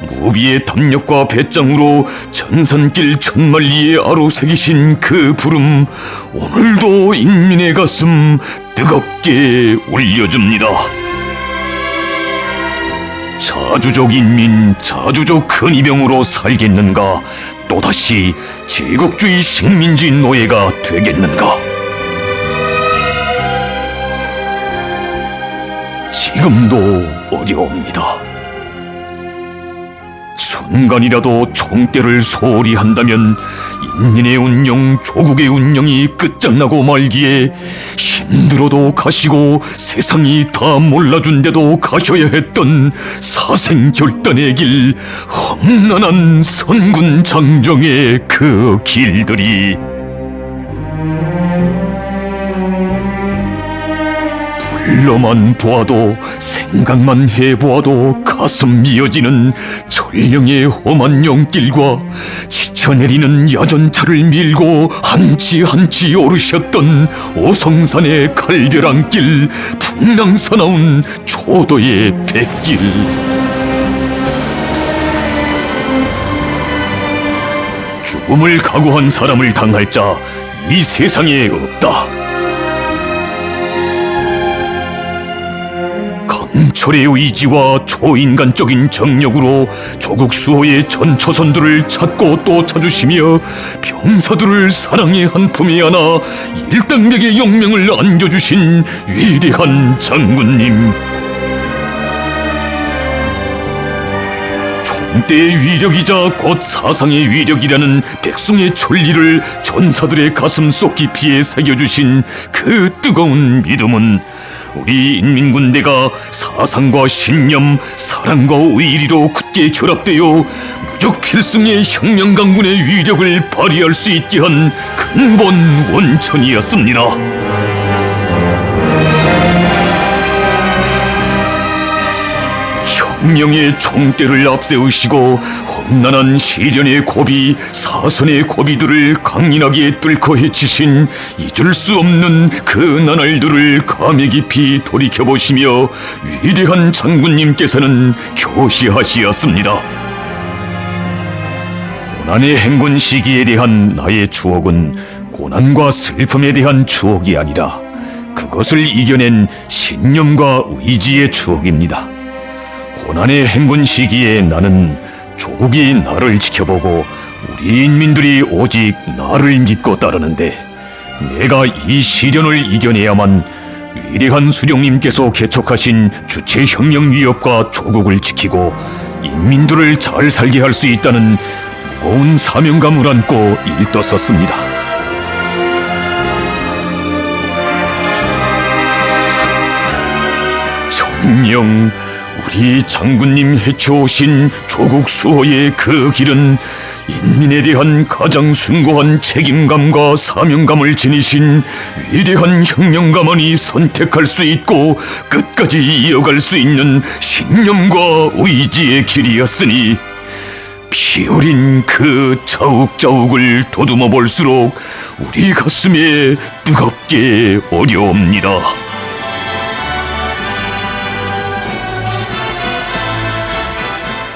무비의 담력과 배짱으로 전산길 천만리에 아로새기신 그 부름, 오늘도 인민의 가슴 뜨겁게 울려줍니다. 자주적 인민, 자주적 큰이병으로 살겠는가? 또다시 제국주의 식민지 노예가 되겠는가? 지금도 어려웁니다. 순간이라도 총대를 소홀히 한다면 인민의 운영, 조국의 운영이 끝장나고 말기에 힘들어도 가시고 세상이 다 몰라준데도 가셔야 했던 사생결단의 길, 험난한 선군 장정의 그 길들이 불러만 보아도, 생각만 해보아도 가슴 미어지는 전령의 험한 영길과 지쳐내리는 야전차를 밀고 한치 한치 오르셨던 오성산의 갈별한 길, 풍랑사나운 초도의 뱃길. 죽음을 각오한 사람을 당할 자 이 세상에 없다. 강철의 의지와 초인간적인 정력으로 조국 수호의 전초선들을 찾고 또 찾으시며 병사들을 사랑의 한 품에 안아 일당백의 용명을 안겨주신 위대한 장군님. 총대의 위력이자 곧 사상의 위력이라는 백성의 천리를 전사들의 가슴 속 깊이에 새겨주신 그 뜨거운 믿음은 우리 인민군대가 사상과 신념, 사랑과 의리로 굳게 결합되어 무적 필승의 혁명강군의 위력을 발휘할 수 있게 한 근본 원천이었습니다. 혁명의 총대를 앞세우시고 험난한 시련의 고비, 사선의 고비들을 강인하게 뚫고 헤치신 잊을 수 없는 그 나날들을 감회 깊이 돌이켜보시며 위대한 장군님께서는 교시하시었습니다. 고난의 행군 시기에 대한 나의 추억은 고난과 슬픔에 대한 추억이 아니라 그것을 이겨낸 신념과 의지의 추억입니다. 고난의 행군 시기에 나는 조국이 나를 지켜보고 우리 인민들이 오직 나를 믿고 따르는데 내가 이 시련을 이겨내야만 위대한 수령님께서 개척하신 주체혁명 위협과 조국을 지키고 인민들을 잘 살게 할 수 있다는 무거운 사명감을 안고 일떴었습니다. 정녕 우리 장군님 헤쳐오신 조국 수호의 그 길은 인민에 대한 가장 숭고한 책임감과 사명감을 지니신 위대한 혁명가만이 선택할 수 있고 끝까지 이어갈 수 있는 신념과 의지의 길이었으니 피 흘린 그 자욱자욱을 더듬어 볼수록 우리 가슴에 뜨겁게 어려옵니다.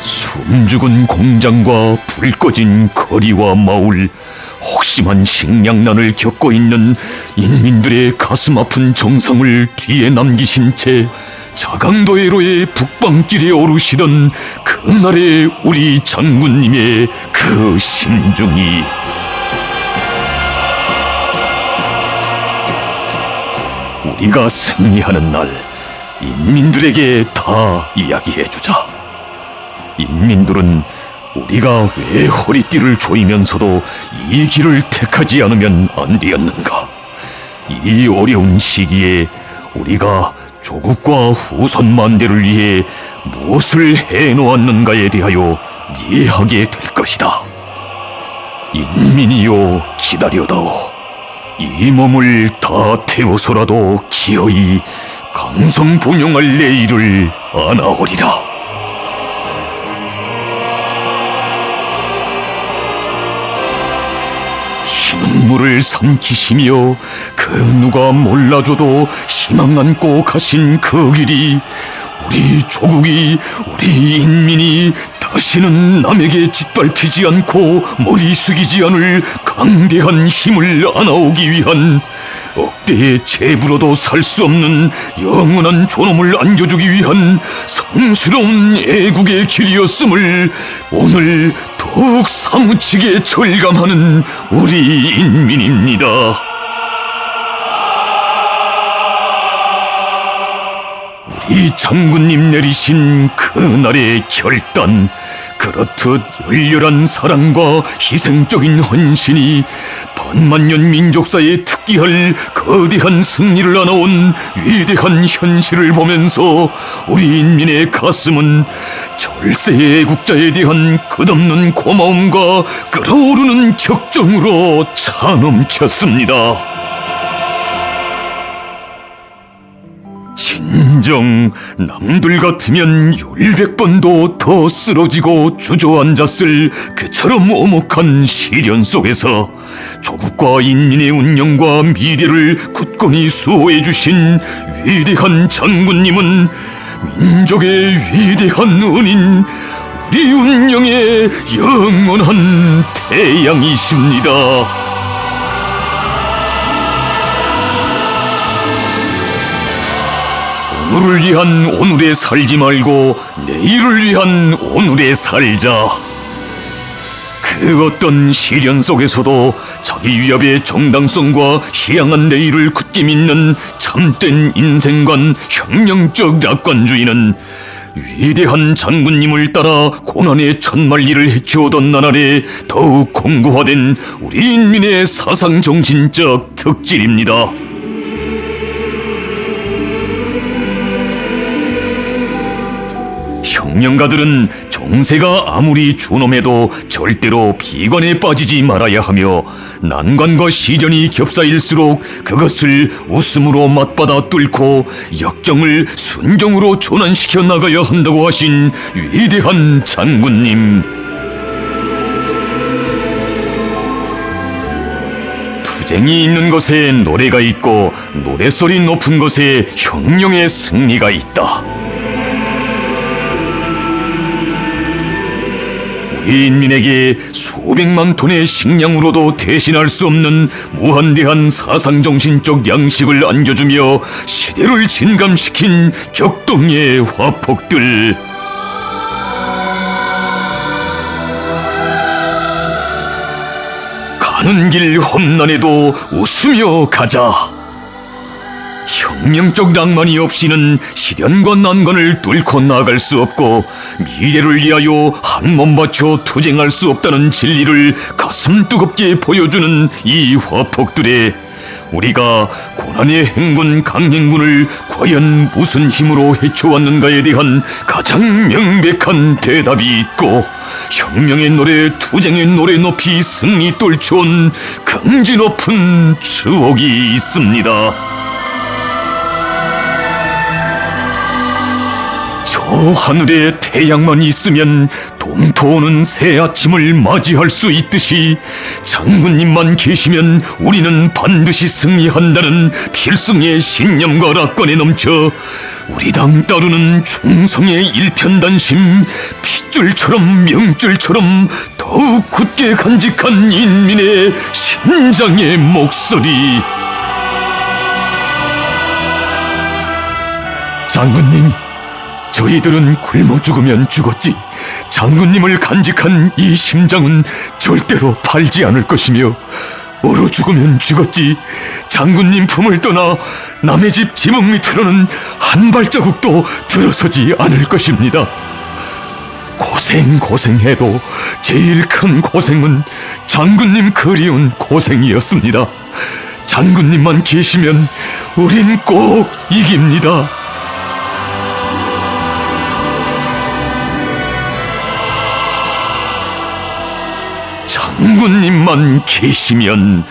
숨죽은 공장과 불 꺼진 거리와 마을, 혹심한 식량난을 겪고 있는 인민들의 가슴 아픈 정상을 뒤에 남기신 채 자강도해로의 북방길에 오르시던 그날의 우리 장군님의 그 심중이 우리가 승리하는 날 인민들에게 다 이야기해주자. 인민들은 우리가 왜 허리띠를 조이면서도 이 길을 택하지 않으면 안 되었는가? 이 어려운 시기에 우리가 조국과 후손 만대를 위해 무엇을 해놓았는가에 대하여 이해하게 될 것이다. 인민이여 기다려다오. 이 몸을 다 태워서라도 기어이 강성봉용할 내일을 안아오리라. 눈물을 삼키시며 그 누가 몰라줘도 희망 안고 가신 그 길이 우리 조국이 우리 인민이 다시는 남에게 짓밟히지 않고 머리 숙이지 않을 강대한 힘을 안아오기 위한 억대의 재부로도 살 수 없는 영원한 존엄을 안겨주기 위한 성스러운 애국의 길이었음을 오늘 더욱 사무치게 절감하는 우리 인민입니다. 우리 장군님 내리신 그날의 결단, 그렇듯 열렬한 사랑과 희생적인 헌신이 반만년 민족사에 특기할 거대한 승리를 안아온 위대한 현실을 보면서 우리 인민의 가슴은 절세의 애국자에 대한 끝없는 고마움과 끓어오르는 격정으로 차넘쳤습니다. 진정 남들 같으면 100번도 더 쓰러지고 주저앉았을 그처럼 오목한 시련 속에서 조국과 인민의 운명과 미래를 굳건히 수호해 주신 위대한 장군님은 민족의 위대한 은인, 우리 운명의 영원한 태양이십니다. 오늘을 위한 오늘에 살지 말고 내일을 위한 오늘에 살자. 그 어떤 시련 속에서도 자기 위협의 정당성과 희양한 내일을 굳게 믿는 참된 인생관 혁명적 낙관주의는 위대한 장군님을 따라 고난의 천만리를 헤쳐오던 나날에 더욱 공고화된 우리 인민의 사상정신적 특질입니다. 혁명가들은 정세가 아무리 준엄해도 절대로 비관에 빠지지 말아야 하며 난관과 시련이 겹사일수록 그것을 웃음으로 맞받아 뚫고 역경을 순정으로 전환시켜 나가야 한다고 하신 위대한 장군님. 투쟁이 있는 곳에 노래가 있고 노랫소리 높은 곳에 혁명의 승리가 있다. 우리 인민에게 수백만 톤의 식량으로도 대신할 수 없는 무한대한 사상정신적 양식을 안겨주며 시대를 진감시킨 격동의 화폭들. 가는 길 험난해도 웃으며 가자. 혁명적 낭만이 없이는 시련과 난관을 뚫고 나갈 수 없고 미래를 위하여 한 몸 바쳐 투쟁할 수 없다는 진리를 가슴 뜨겁게 보여주는 이 화폭들에 우리가 고난의 행군 강행군을 과연 무슨 힘으로 헤쳐왔는가에 대한 가장 명백한 대답이 있고, 혁명의 노래, 투쟁의 노래 높이 승리 떨쳐온 긍지 높은 추억이 있습니다. 저 하늘에 태양만 있으면 동토오는 새 아침을 맞이할 수 있듯이 장군님만 계시면 우리는 반드시 승리한다는 필승의 신념과 낙관에 넘쳐 우리 당 따르는 충성의 일편단심, 핏줄처럼 명줄처럼 더욱 굳게 간직한 인민의 심장의 목소리. 장군님, 저희들은 굶어 죽으면 죽었지 장군님을 간직한 이 심장은 절대로 팔지 않을 것이며, 얼어 죽으면 죽었지 장군님 품을 떠나 남의 집 지붕 밑으로는 한 발자국도 들어서지 않을 것입니다. 고생해도 제일 큰 고생은 장군님 그리운 고생이었습니다. 장군님만 계시면 우린 꼭 이깁니다. 장군님만 계시면.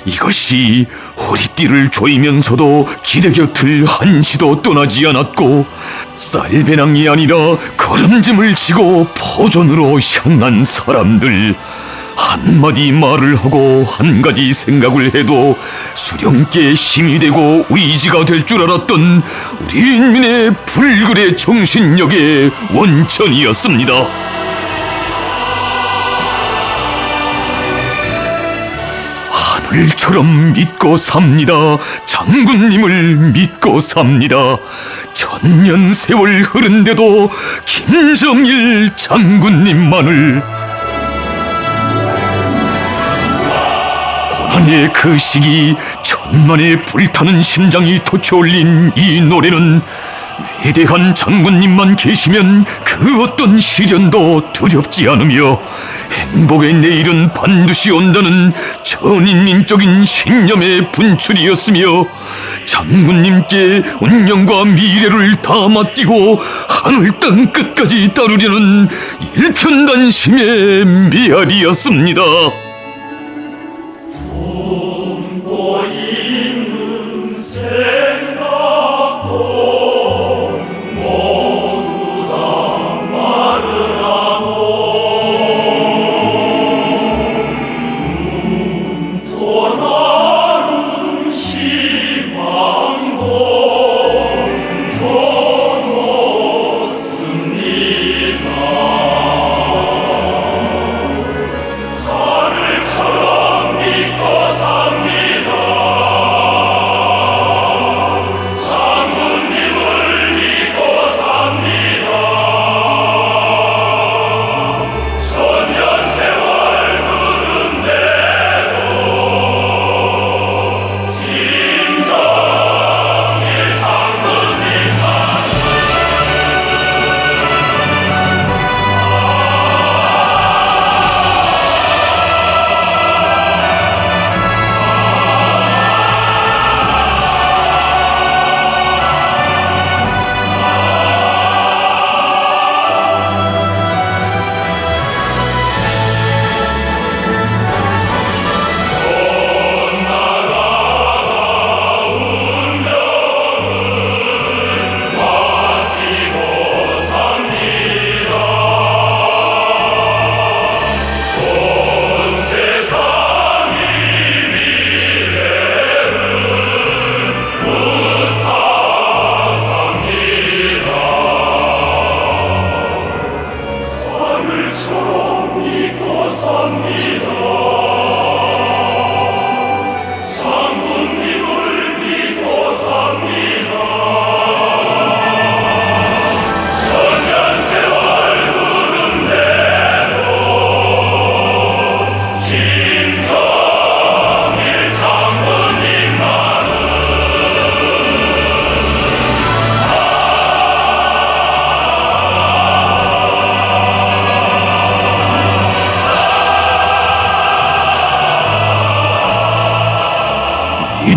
이것이 허리띠를 조이면서도 기대 곁을 한시도 떠나지 않았고, 쌀배낭이 아니라 걸음짐을 지고 포전으로 향한 사람들, 한마디 말을 하고 한 가지 생각을 해도 수령께 힘이 되고 의지가 될 줄 알았던 우리 인민의 불굴의 정신력의 원천이었습니다. 하늘처럼 믿고 삽니다. 장군님을 믿고 삽니다. 천년 세월 흐른데도 김정일 장군님만을. 고난의 그 시기, 천만의 불타는 심장이 돋쳐올린 이 노래는 위대한 장군님만 계시면 그 어떤 시련도 두렵지 않으며 행복의 내일은 반드시 온다는 전인민적인 신념의 분출이었으며, 장군님께 운명과 미래를 다 맡기고 하늘 땅 끝까지 따르려는 일편단심의 미알이었습니다. 하늘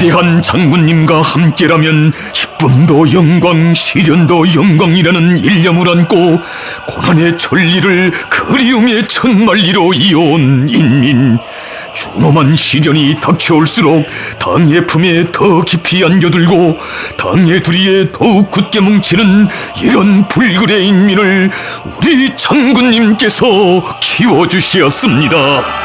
위대한 장군님과 함께라면 기쁨도 영광, 시련도 영광이라는 일념을 안고 고난의 천리를 그리움의 천만리로 이어온 인민. 준엄한 시련이 닥쳐올수록 당의 품에 더 깊이 안겨들고 당의 두리에 더욱 굳게 뭉치는 이런 불굴의 인민을 우리 장군님께서 키워주시었습니다.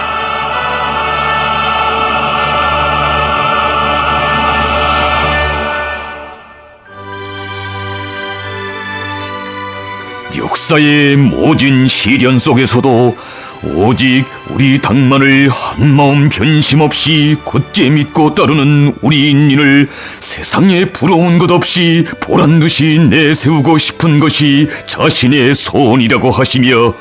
역사의 모진 시련 속에서도 오직 우리 당만을 한마음 변심 없이 굳게 믿고 따르는 우리 인민을 세상에 부러운 것 없이 보란듯이 내세우고 싶은 것이 자신의 소원이라고 하시며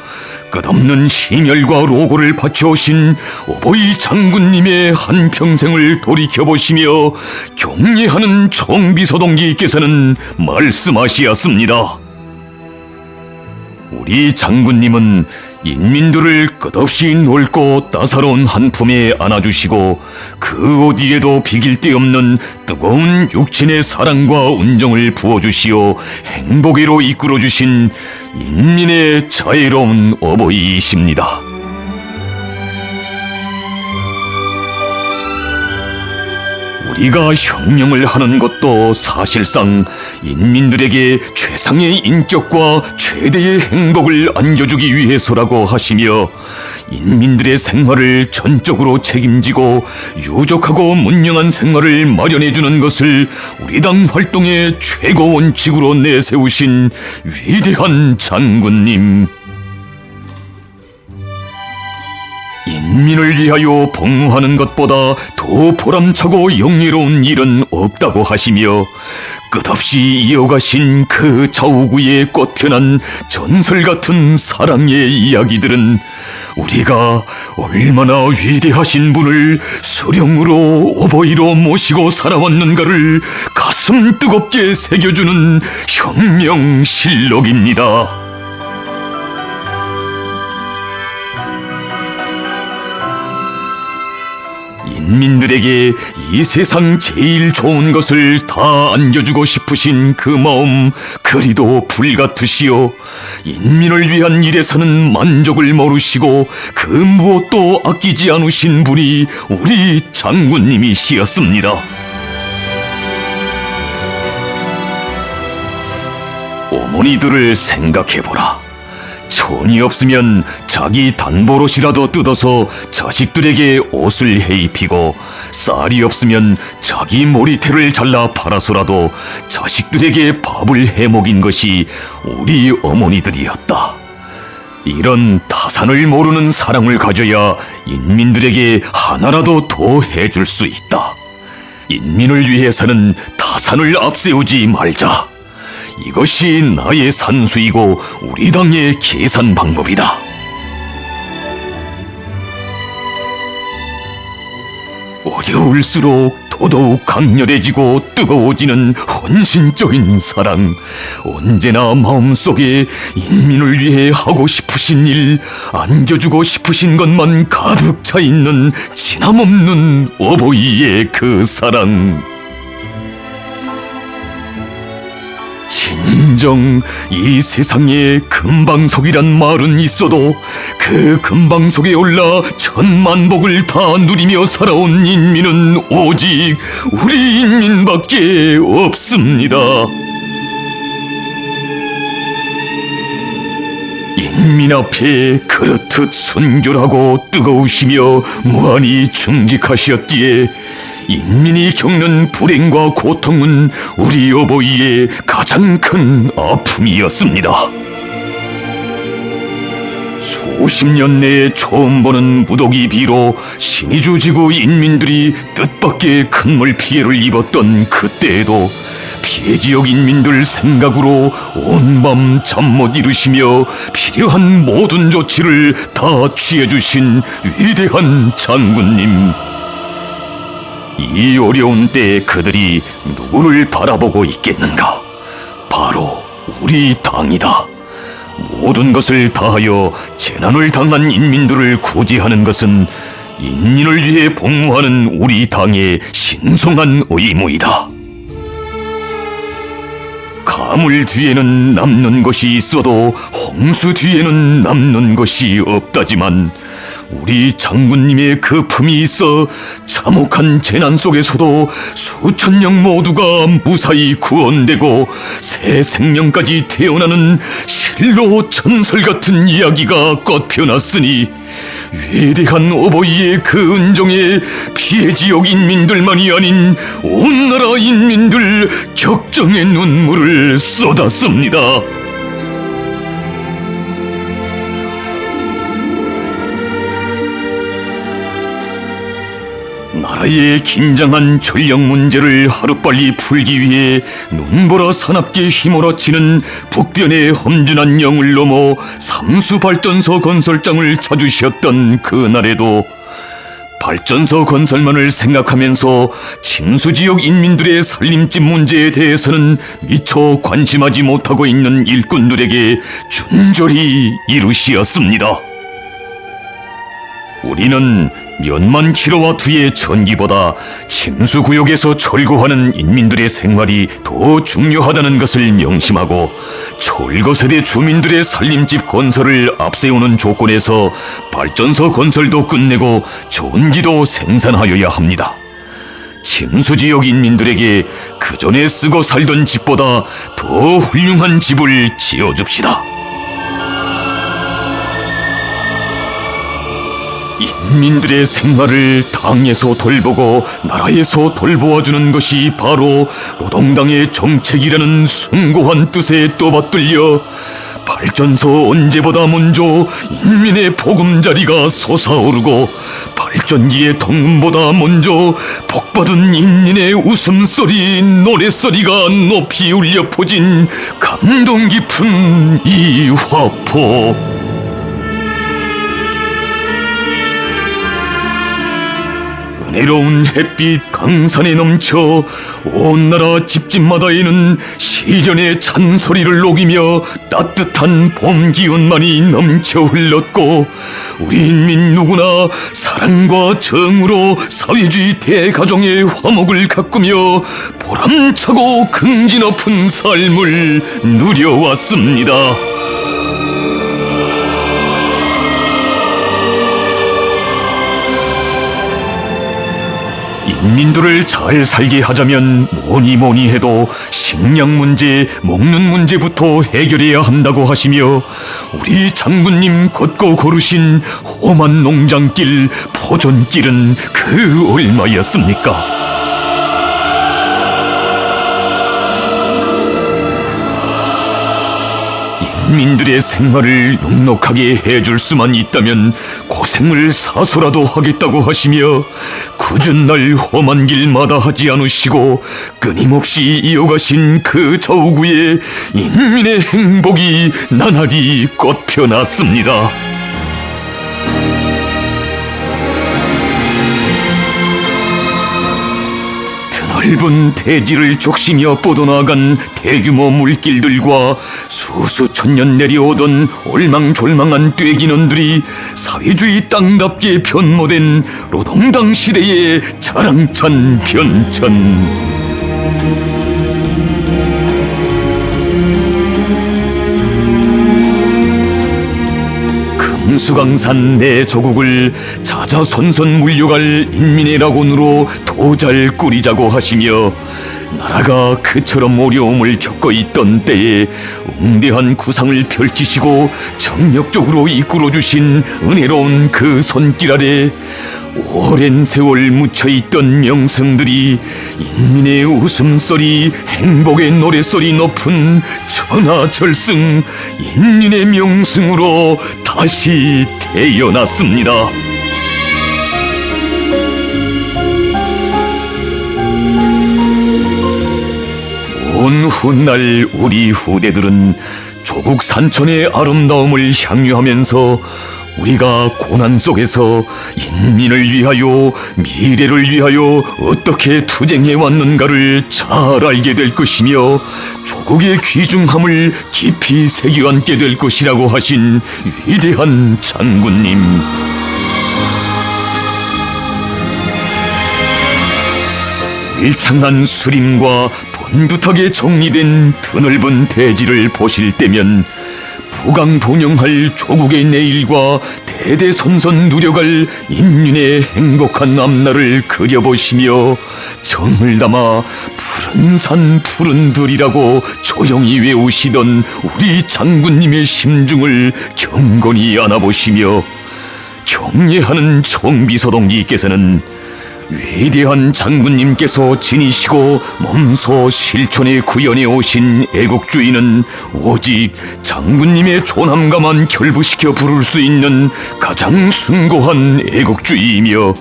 끝없는 심혈과 로고를 바쳐오신 어버이 장군님의 한평생을 돌이켜보시며 경례하는 총비서동기께서는 말씀하시었습니다. 우리 장군님은 인민들을 끝없이 넓고 따사로운 한 품에 안아주시고 그 어디에도 비길 데 없는 뜨거운 육친의 사랑과 운정을 부어주시어 행복으로 이끌어주신 인민의 자애로운 어버이이십니다. 우리가 혁명을 하는 것도 사실상 인민들에게 최상의 인격과 최대의 행복을 안겨주기 위해서라고 하시며 인민들의 생활을 전적으로 책임지고 유족하고 문명한 생활을 마련해주는 것을 우리 당 활동의 최고 원칙으로 내세우신 위대한 장군님. 인민을 위하여 복무하는 것보다 더 보람차고 영예로운 일은 없다고 하시며 끝없이 이어가신 그 좌우구의 꽃편한 전설 같은 사랑의 이야기들은 우리가 얼마나 위대하신 분을 수령으로 어버이로 모시고 살아왔는가를 가슴 뜨겁게 새겨주는 혁명실록입니다. 인민들에게 이 세상 제일 좋은 것을 다 안겨주고 싶으신 그 마음 그리도 불같으시오. 인민을 위한 일에서는 만족을 모르시고 그 무엇도 아끼지 않으신 분이 우리 장군님이시었습니다. 어머니들을 생각해보라. 천이 없으면 자기 단보롯이라도 뜯어서 자식들에게 옷을 해입히고 쌀이 없으면 자기 머리털을 잘라 팔아서라도 자식들에게 밥을 해먹인 것이 우리 어머니들이었다. 이런 타산을 모르는 사랑을 가져야 인민들에게 하나라도 더 해줄 수 있다. 인민을 위해서는 타산을 앞세우지 말자. 이것이 나의 산수이고 우리 당의 계산 방법이다. 어려울수록 더더욱 강렬해지고 뜨거워지는 헌신적인 사랑. 언제나 마음속에 인민을 위해 하고 싶으신 일, 안겨주고 싶으신 것만 가득 차 있는 진함없는 어버이의 그 사랑. 진정 이 세상에 금방석이란 말은 있어도 그 금방석에 올라 천만복을 다 누리며 살아온 인민은 오직 우리 인민밖에 없습니다. 인민 앞에 그렇듯 순결하고 뜨거우시며 무한히 충직하셨기에 인민이 겪는 불행과 고통은 우리 어버이의 가장 큰 아픔이었습니다. 수십 년 내에 처음 보는 무더기 비로 신의주 지구 인민들이 뜻밖의 큰 피해를 입었던 그때에도 피해 지역 인민들 생각으로 온 밤 잠 못 이루시며 필요한 모든 조치를 다 취해주신 위대한 장군님. 이 어려운 때에 그들이 누구를 바라보고 있겠는가? 바로 우리 당이다. 모든 것을 다하여 재난을 당한 인민들을 구제하는 것은 인민을 위해 복무하는 우리 당의 신성한 의무이다. 가물 뒤에는 남는 것이 있어도 홍수 뒤에는 남는 것이 없다지만 우리 장군님의 그 품이 있어 참혹한 재난 속에서도 수천 명 모두가 무사히 구원되고 새 생명까지 태어나는 실로 전설 같은 이야기가 꽃펴났으니 위대한 어버이의 그 은정에 피해 지역 인민들만이 아닌 온 나라 인민들 격정의 눈물을 쏟았습니다. 나라의 긴장한 전력 문제를 하루빨리 풀기 위해 눈보라 사납게 휘몰아치는 북변의 험준한 영을 넘어 삼수발전소 건설장을 찾으셨던 그날에도 발전소 건설만을 생각하면서 침수지역 인민들의 살림집 문제에 대해서는 미처 관심하지 못하고 있는 일꾼들에게 준절히 이루시었습니다. 우리는 몇만 킬로와트의 전기보다 침수구역에서 철거하는 인민들의 생활이 더 중요하다는 것을 명심하고 철거세대 주민들의 살림집 건설을 앞세우는 조건에서 발전소 건설도 끝내고 전기도 생산하여야 합니다. 침수지역 인민들에게 그전에 쓰고 살던 집보다 더 훌륭한 집을 지어줍시다. 인민들의 생활을 당에서 돌보고 나라에서 돌보아주는 것이 바로 노동당의 정책이라는 숭고한 뜻에 떠받들려 발전소 언제보다 먼저 인민의 보금자리가 솟아오르고 발전기의 통음보다 먼저 복받은 인민의 웃음소리, 노랫소리가 높이 울려 퍼진 감동 깊은 이 화포. 은혜로운 햇빛 강산에 넘쳐 온 나라 집집마다에는 시련의 찬소리를 녹이며 따뜻한 봄 기운만이 넘쳐 흘렀고 우리 인민 누구나 사랑과 정으로 사회주의 대가정의 화목을 가꾸며 보람차고 긍지 높은 삶을 누려왔습니다. 인민들을 잘 살게 하자면 뭐니 해도 식량 문제, 먹는 문제부터 해결해야 한다고 하시며 우리 장군님 걷고 걸으신 험한 농장길, 포전길은 그 얼마였습니까? 인민들의 생활을 넉넉하게 해줄 수만 있다면 고생을 사서라도 하겠다고 하시며 굳은 날 험한 길 마다하지 않으시고 끊임없이 이어가신 그 좌우구에 인민의 행복이 나날이 꽃펴났습니다. 넓은 대지를 족시며 뻗어나간 대규모 물길들과 수수천년 내려오던 올망졸망한 떼기년들이 사회주의 땅답게 변모된 노동당 시대의 자랑찬 변천. 금수강산 내 조국을 자자손손 물려갈 인민의 낙원으로 더 잘 꾸리자고 하시며 나라가 그처럼 어려움을 겪고 있던 때에 웅대한 구상을 펼치시고 정력적으로 이끌어주신 은혜로운 그 손길 아래 오랜 세월 묻혀있던 명성들이 인민의 웃음소리, 행복의 노랫소리 높은 천하절승 인민의 명승으로 다시 태어났습니다. 온 훗날 우리 후대들은 조국 산천의 아름다움을 향유하면서 우리가 고난 속에서 인민을 위하여 미래를 위하여 어떻게 투쟁해왔는가를 잘 알게 될 것이며 조국의 귀중함을 깊이 새겨안게 될 것이라고 하신 위대한 장군님. 일창한 수림과 번듯하게 정리된 드넓은 대지를 보실 때면 부강본영할 조국의 내일과 대대손손 누려갈 인민의 행복한 앞날을 그려보시며 정을 담아 푸른 산 푸른 들이라고 조용히 외우시던 우리 장군님의 심중을 경건히 안아보시며 경례하는 총비서동지께서는 위대한 장군님께서 지니시고 몸소 실천에 구현해 오신 애국주의는 오직 장군님의 존함가만 결부시켜 부를 수 있는 가장 숭고한 애국주의이며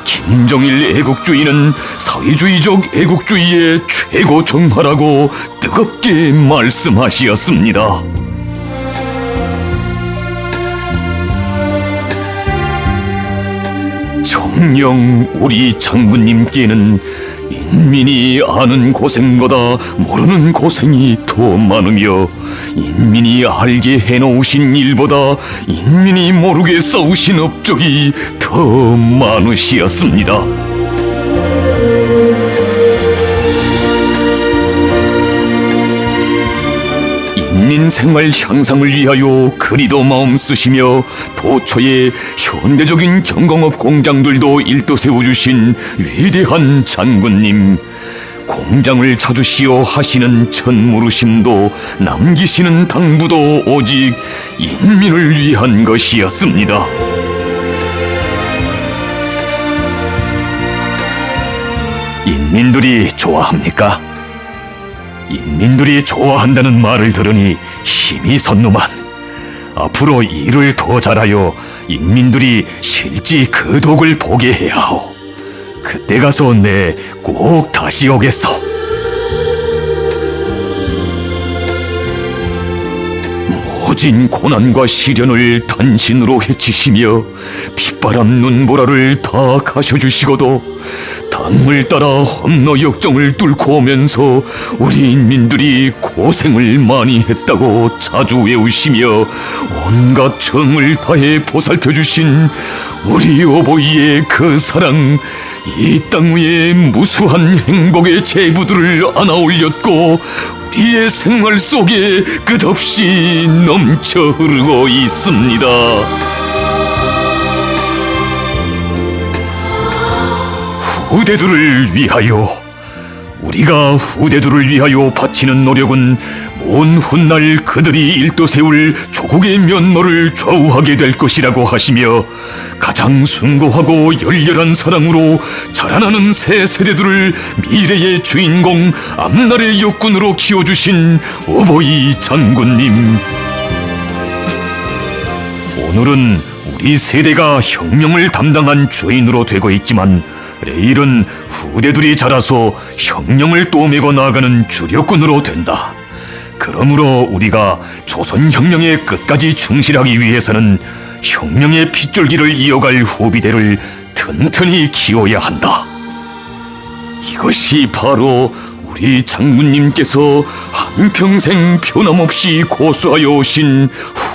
김정일 애국주의는 사회주의적 애국주의의 최고 정화라고 뜨겁게 말씀하시었습니다. 정녕 우리 장군님께는 인민이 아는 고생보다 모르는 고생이 더 많으며 인민이 알게 해놓으신 일보다 인민이 모르게 싸우신 업적이 더 많으시었습니다. 인민생활 향상을 위하여 그리도 마음 쓰시며 도처에 현대적인 경공업 공장들도 일도 세워주신 위대한 장군님, 공장을 찾으시어 하시는 천무르심도 남기시는 당부도 오직 인민을 위한 것이었습니다. 인민들이 좋아합니까? 인민들이 좋아한다는 말을 들으니 힘이 섰누만 앞으로 일을 더 잘하여 인민들이 실지 그 덕을 보게 해야 하오. 그때 가서 내 꼭 다시 오겠소. 모진 고난과 시련을 단신으로 헤치시며 빗바람 눈보라를 다 가셔주시고도 당을 따라 험로 역정을 뚫고 오면서 우리 인민들이 고생을 많이 했다고 자주 외우시며 온갖 정을 다해 보살펴주신 우리 어버이의 그 사랑, 이 땅 위에 무수한 행복의 제부들을 안아 올렸고 우리의 생활 속에 끝없이 넘쳐 흐르고 있습니다. 후대들을 위하여, 우리가 후대들을 위하여 바치는 노력은 먼 훗날 그들이 일도 세울 조국의 면모를 좌우하게 될 것이라고 하시며 가장 숭고하고 열렬한 사랑으로 자라나는 새 세대들을 미래의 주인공, 앞날의 역군으로 키워주신 어버이 장군님, 오늘은 우리 세대가 혁명을 담당한 주인으로 되고 있지만 내일은 후대들이 자라서 혁명을 또매고 나아가는 주력군으로 된다. 그러므로 우리가 조선혁명의 끝까지 충실하기 위해서는 혁명의 핏줄기를 이어갈 후비대를 튼튼히 키워야 한다. 이것이 바로 우리 장군님께서 한평생 변함없이 고수하여 오신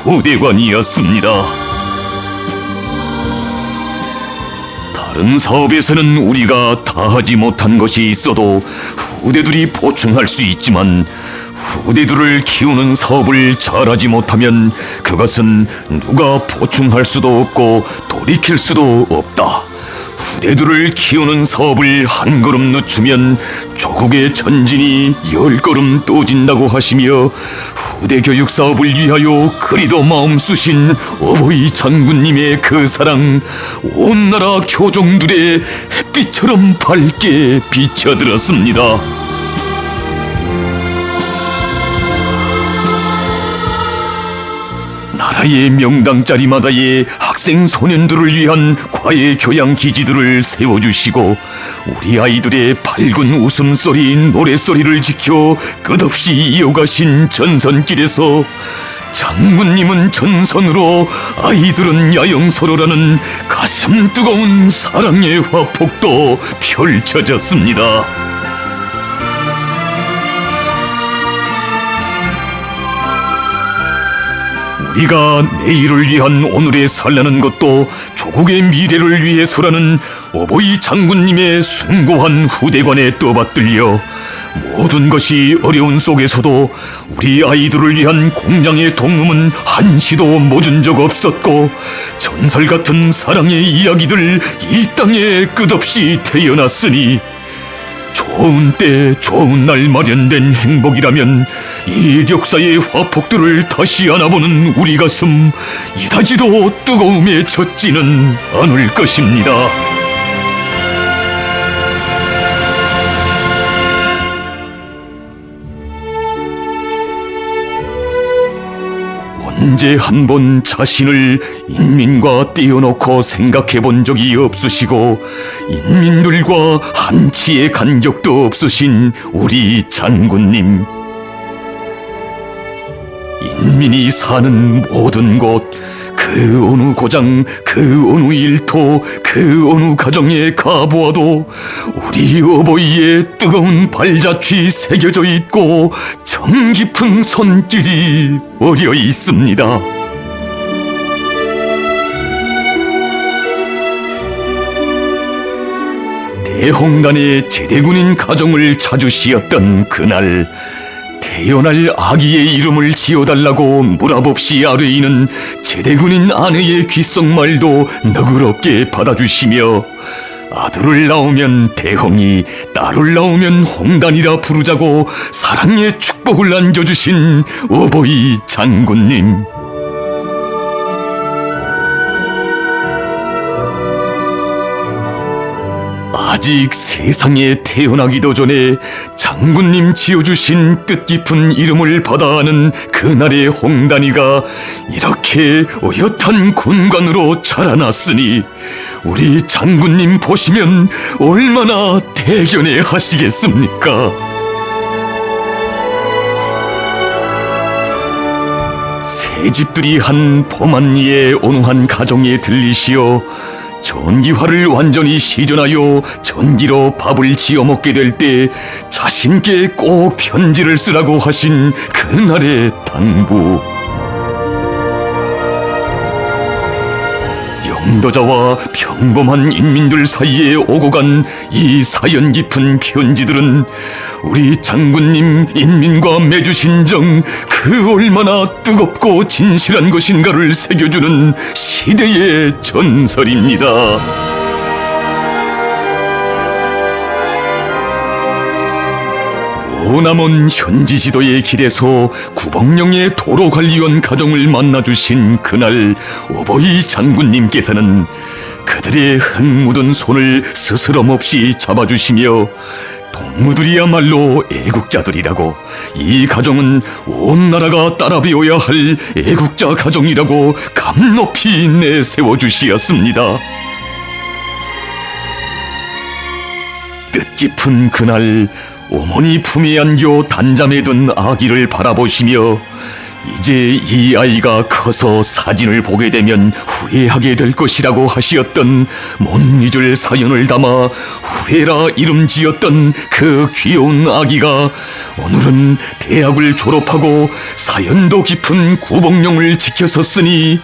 후대관이었습니다. 다른 사업에서는 우리가 다 하지 못한 것이 있어도 후대들이 보충할 수 있지만 후대들을 키우는 사업을 잘하지 못하면 그것은 누가 보충할 수도 없고 돌이킬 수도 없다. 후대들을 키우는 사업을 한 걸음 늦추면 조국의 전진이 10걸음 떠진다고 하시며 후대 교육 사업을 위하여 그리도 마음 쓰신 어버이 장군님의 그 사랑, 온 나라 교종들의 햇빛처럼 밝게 비춰들었습니다. 나라의 명당 자리마다의 학생 소년들을 위한 과외 교양 기지들을 세워주시고 우리 아이들의 밝은 웃음소리, 노래소리를 지켜 끝없이 이어가신 전선길에서 장군님은 전선으로, 아이들은 야영서로라는 가슴 뜨거운 사랑의 화폭도 펼쳐졌습니다. 우리가 내일을 위한 오늘에 살라는 것도 조국의 미래를 위해서라는 오보이 장군님의 숭고한 후대관에 떠받들려 모든 것이 어려운 속에서도 우리 아이들을 위한 공양의 동음은 한시도 멎은 적 없었고, 전설 같은 사랑의 이야기들 이 땅에 끝없이 태어났으니 좋은 때 좋은 날 마련된 행복이라면 이 역사의 화폭들을 다시 안아보는 우리 가슴 이다지도 뜨거움에 젖지는 않을 것입니다. 언제 한 번 자신을 인민과 떼어놓고 생각해 본 적이 없으시고 인민들과 한치의 간격도 없으신 우리 장군님. 인민이 사는 모든 곳, 그 어느 고장, 그 어느 일터, 그 어느 가정에 가보아도 우리 어버이의 뜨거운 발자취 새겨져 있고 정 깊은 손길이 어려 있습니다. 대홍단의 제대군인 가정을 찾으시었던 그날, 태어날 아기의 이름을 지어달라고 물어봅시 아뢰이는 제대군인 아내의 귓속말도 너그럽게 받아주시며 아들을 낳으면 대홍이, 딸을 낳으면 홍단이라 부르자고 사랑의 축복을 안겨주신 어버이 장군님. 아직 세상에 태어나기도 전에 장군님 지어주신 뜻깊은 이름을 받아 아는 그날의 홍단이가 이렇게 어엿한 군관으로 자라났으니 우리 장군님 보시면 얼마나 대견해 하시겠습니까? 새집들이 한 봄한리에 어느 한 가정에 들리시어 전기화를 완전히 시전하여 전기로 밥을 지어 먹게 될 때 자신께 꼭 편지를 쓰라고 하신 그날의 당부. 영도자와 평범한 인민들 사이에 오고 간 이 사연 깊은 편지들은 우리 장군님 인민과 맺으신 정 그 얼마나 뜨겁고 진실한 것인가를 새겨주는 시대의 전설입니다. 머나먼 현지 지도의 길에서 구봉령의 도로관리원 가정을 만나주신 그날 어버이 장군님께서는 그들의 흙 묻은 손을 스스럼 없이 잡아주시며 동무들이야말로 애국자들이라고, 이 가정은 온 나라가 따라 배워야 할 애국자 가정이라고 감높이 내세워주시었습니다. 뜻깊은 그날 어머니 품에 안겨 단잠에 든 아기를 바라보시며 이제 이 아이가 커서 사진을 보게 되면 후회하게 될 것이라고 하시었던 못 잊을 사연을 담아 후회라 이름 지었던 그 귀여운 아기가 오늘은 대학을 졸업하고 사연도 깊은 구봉령을 지켰었으니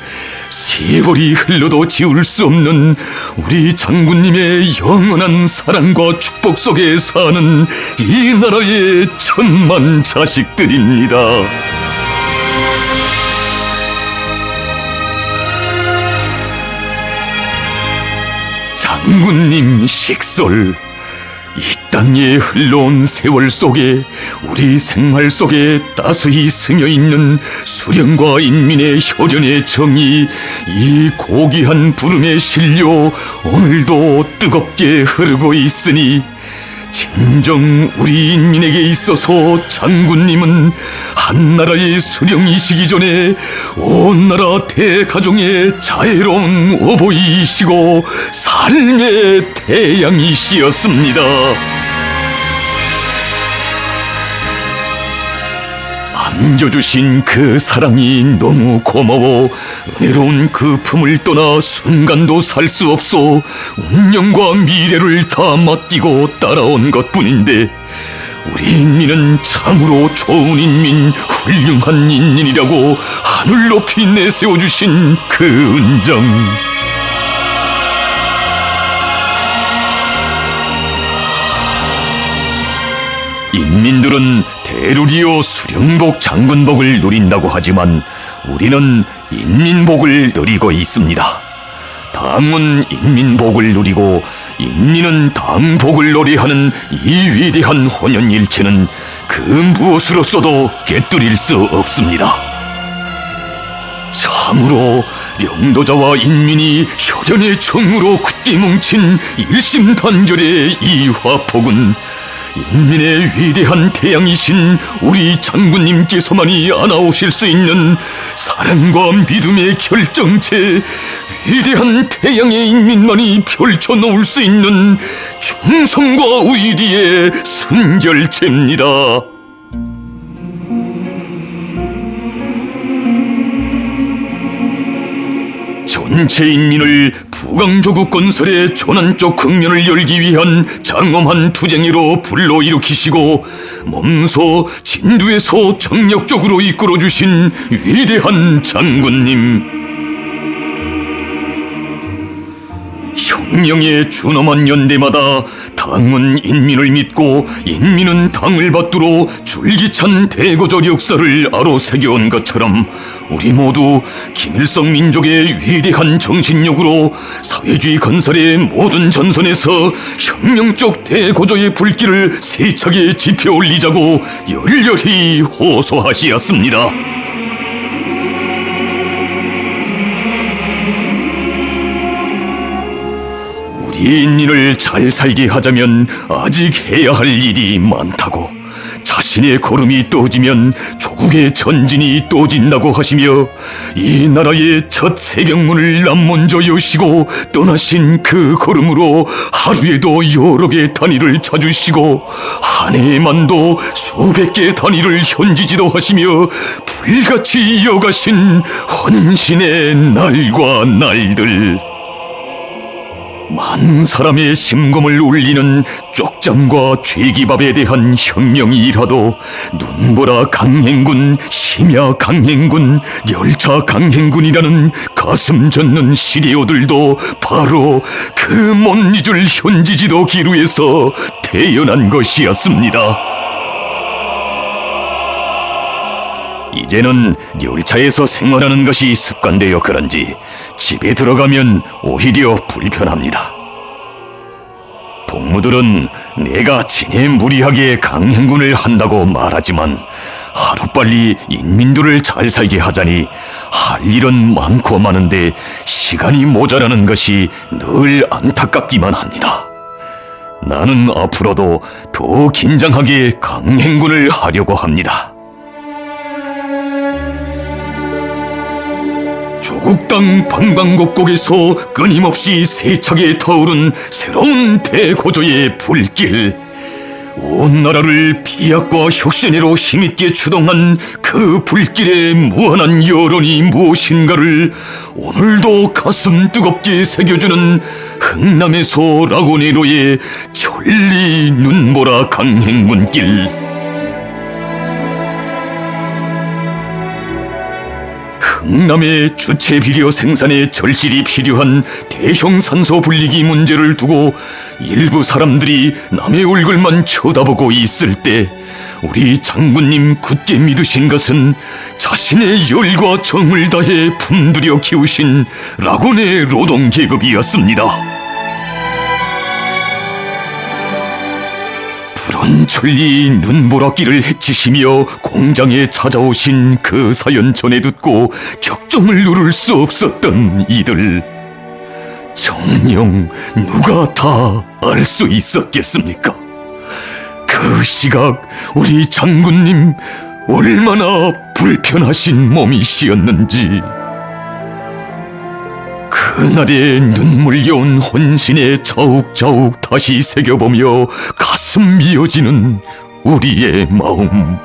세월이 흘러도 지울 수 없는 우리 장군님의 영원한 사랑과 축복 속에 사는 이 나라의 천만 자식들입니다. 장군님 식솔, 이 땅에 흘러온 세월 속에 우리 생활 속에 따스히 스며있는 수령과 인민의 효련의 정이 이 고귀한 부름에 실려 오늘도 뜨겁게 흐르고 있으니 진정 우리 인민에게 있어서 장군님은 한나라의 수령이시기 전에 온 나라 대가정의 자애로운 어버이이시고 삶의 태양이시였습니다. 안겨주신 그 사랑이 너무 고마워 은혜로운 그 품을 떠나 순간도 살 수 없어 운명과 미래를 다 맡기고 따라온 것뿐인데 우리 인민은 참으로 좋은 인민, 훌륭한 인민이라고 하늘 높이 내세워주신 그 은정. 인민들은 대루리오 수령복 장군복을 누린다고 하지만 우리는 인민복을 누리고 있습니다. 당은 인민복을 누리고 인민은 당복을 노래하는 이 위대한 혼연일체는 그 무엇으로서도 꿰뚫릴 수 없습니다. 참으로 영도자와 인민이 혈연의 정으로 굳게 뭉친 일심단결의 이 화폭은 인민의 위대한 태양이신 우리 장군님께서만이 안아오실 수 있는 사랑과 믿음의 결정체, 위대한 태양의 인민만이 펼쳐놓을 수 있는 충성과 의리의 순결체입니다. 전체 인민을 부강조국 건설의 조난적 국면을 열기 위한 장엄한 투쟁으로 불러일으키시고 몸소 진두에서 정력적으로 이끌어주신 위대한 장군님, 혁명에 준엄한 연대마다 당은 인민을 믿고 인민은 당을 받들어 줄기찬 대거절 역사를 아로새겨온 것처럼 우리 모두 김일성 민족의 위대한 정신력으로 사회주의 건설의 모든 전선에서 혁명적 대고조의 불길을 세차게 지펴올리자고 열렬히 호소하시었습니다. 우리 인민을 잘 살게 하자면 아직 해야 할 일이 많다고, 자신의 걸음이 떠지면 조국의 전진이 떠진다고 하시며 이 나라의 첫 새벽문을 남먼저 여시고 떠나신 그 걸음으로 하루에도 여러 개 단위를 찾으시고 한 해에만도 수백 개 단위를 현지지도 하시며 불같이 이어가신 헌신의 날과 날들, 많은 사람의 심금을 울리는 쪽잠과 죄기밥에 대한 혁명이라도 눈보라 강행군, 심야 강행군, 열차 강행군이라는 가슴 젖는 시리오들도 바로 그 못 잊을 현지지도 기루에서 태어난 것이었습니다. 이제는 열차에서 생활하는 것이 습관되어 그런지 집에 들어가면 오히려 불편합니다. 동무들은 내가 진해 무리하게 강행군을 한다고 말하지만 하루빨리 인민들을 잘 살게 하자니 할 일은 많고 많은데 시간이 모자라는 것이 늘 안타깝기만 합니다. 나는 앞으로도 더 긴장하게 강행군을 하려고 합니다. 조국 땅 방방곡곡에서 끊임없이 세차게 타오른 새로운 대고조의 불길, 온 나라를 비약과 혁신으로 힘있게 추동한 그 불길의 무한한 여론이 무엇인가를 오늘도 가슴 뜨겁게 새겨주는 흥남에서 라고네로의 천리 눈보라 강행군길. 흥남의 주체 비료 생산에 절실히 필요한 대형 산소 분리기 문제를 두고 일부 사람들이 남의 얼굴만 쳐다보고 있을 때 우리 장군님 굳게 믿으신 것은 자신의 열과 정을 다해 품들여 키우신 라곤의 노동계급이었습니다. 푸른 천리 눈보라길을 헤치시며 공장에 찾아오신 그 사연 전해 듣고 격정을 누를 수 없었던 이들, 정녕 누가 다 알 수 있었겠습니까? 그 시각 우리 장군님 얼마나 불편하신 몸이시었는지. 그날의 눈물겨운 혼신에 자욱자욱 다시 새겨보며 가슴 미어지는 우리의 마음.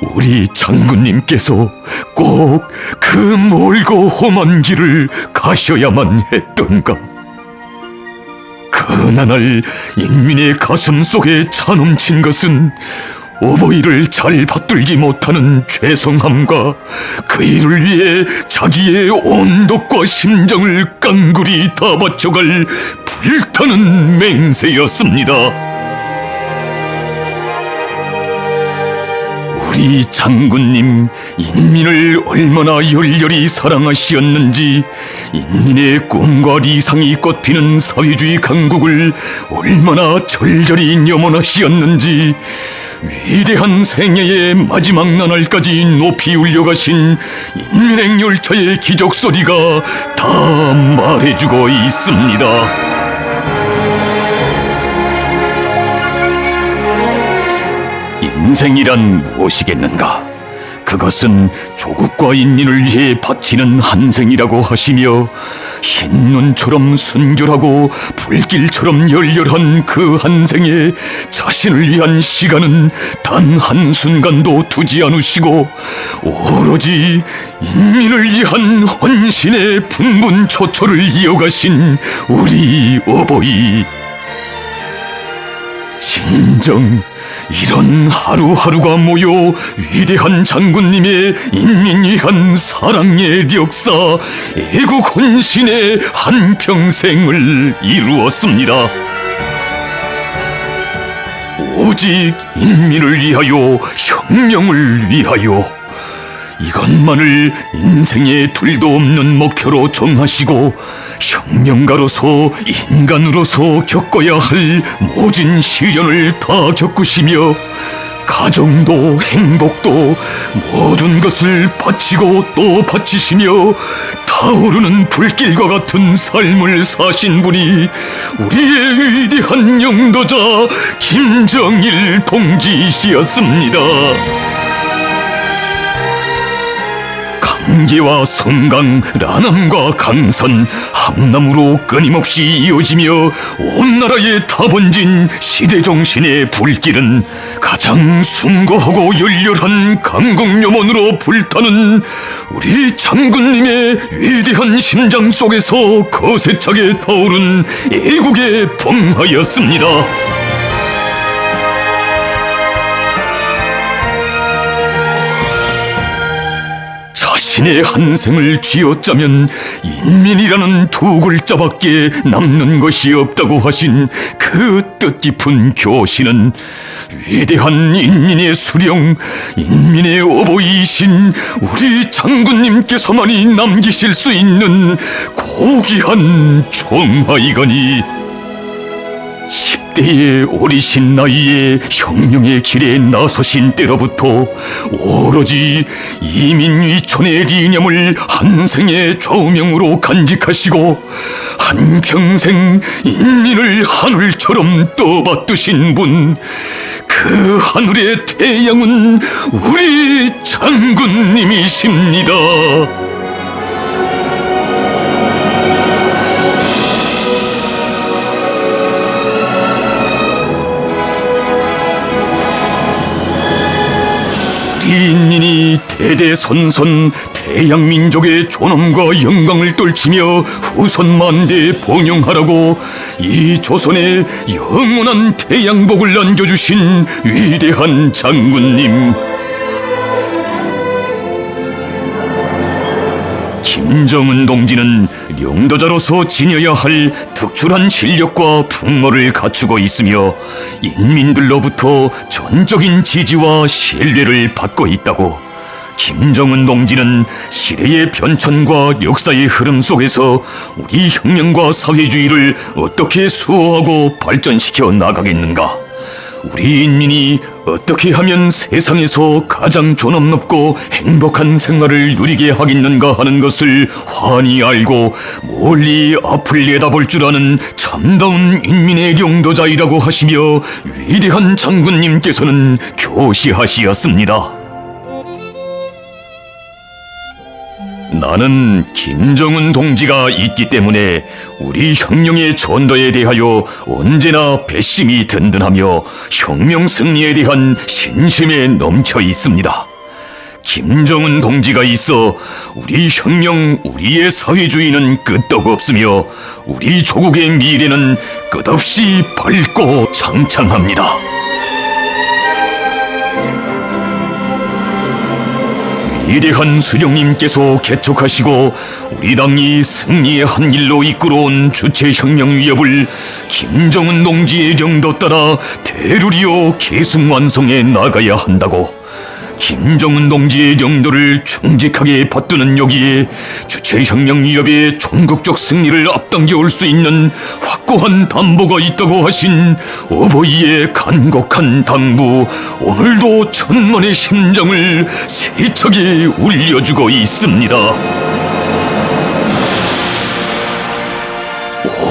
우리 장군님께서 꼭 그 멀고 험한 길을 가셔야만 했던가? 그 어느 날 인민의 가슴 속에 차넘친 것은 어버이를 잘 받들지 못하는 죄송함과 그 일을 위해 자기의 온 덕과 심정을 깡그리 다 바쳐갈 불타는 맹세였습니다. 우리 장군님, 인민을 얼마나 열렬히 사랑하시었는지, 인민의 꿈과理想이 꽃피는 사회주의 강국을 얼마나 절절히 염원하시었는지, 위대한 생애의 마지막 나날까지 높이 울려가신 인민행 열차의 기적 소리가 다 말해주고 있습니다. 인생이란 무엇이겠는가? 그것은 조국과 인민을 위해 바치는 한생이라고 하시며, 흰눈처럼 순결하고 불길처럼 열렬한 그 한생에 자신을 위한 시간은 단 한순간도 두지 않으시고 오로지 인민을 위한 헌신의 분분초초를 이어가신 우리 어버이. 진정 이런 하루하루가 모여 위대한 장군님의 인민 위한 사랑의 역사, 애국 헌신의 한평생을 이루었습니다. 오직 인민을 위하여, 혁명을 위하여, 이것만을 인생의 둘도 없는 목표로 정하시고 혁명가로서, 인간으로서 겪어야 할 모진 시련을 다 겪으시며 가정도 행복도 모든 것을 바치고 또 바치시며 타오르는 불길과 같은 삶을 사신 분이 우리의 위대한 영도자 김정일 동지시였습니다. 강계와 성강, 라남과 강선, 함남으로 끊임없이 이어지며 온 나라에 타번진 시대정신의 불길은 가장 숭고하고 열렬한 강국염원으로 불타는 우리 장군님의 위대한 심장 속에서 거세차게 타오른 애국의 봉화였습니다. 자신의 한생을 쥐어짜면 인민이라는 두 글자밖에 남는 것이 없다고 하신 그 뜻깊은 교시는 위대한 인민의 수령, 인민의 어버이이신 우리 장군님께서만이 남기실 수 있는 고귀한 총화이거니, 10대의 어리신 나이에 혁명의 길에 나서신 때로부터 오로지 이민위촌의 이념을 한생의 좌우명으로 간직하시고 한평생 인민을 하늘처럼 떠받드신 분, 그 하늘의 태양은 우리 장군님이십니다. 인민이 대대손손 태양민족의 존엄과 영광을 떨치며 후손만대에 번영하라고 이 조선에 영원한 태양복을 안겨주신 위대한 장군님, 김정은 동지는 영도자로서 지녀야 할 특출한 실력과 풍모를 갖추고 있으며 인민들로부터 전적인 지지와 신뢰를 받고 있다고. 김정은 동지는 시대의 변천과 역사의 흐름 속에서 우리 혁명과 사회주의를 어떻게 수호하고 발전시켜 나가겠는가? 우리 인민이 어떻게 하면 세상에서 가장 존엄 높고 행복한 생활을 누리게 하겠는가 하는 것을 환히 알고 멀리 앞을 내다볼 줄 아는 참다운 인민의 영도자이라고 하시며 위대한 장군님께서는 교시하시었습니다. 나는 김정은 동지가 있기 때문에 우리 혁명의 전도에 대하여 언제나 배심이 든든하며 혁명 승리에 대한 신심에 넘쳐 있습니다. 김정은 동지가 있어 우리 혁명, 우리의 사회주의는 끄떡없으며 우리 조국의 미래는 끝없이 밝고 창창합니다. 위대한 수령님께서 개척하시고 우리 당이 승리의 한 길로 이끌어온 주체혁명 위협을 김정은 동지의 정도 따라 대루리오 계승완성해 나가야 한다고. 김정은 동지의 정도를 충직하게 받드는 여기에 주체혁명 위협의 전국적 승리를 앞당겨 올 수 있는 확고한 담보가 있다고 하신 어버이의 간곡한 당부, 오늘도 천만의 심장을 세차게 울려주고 있습니다.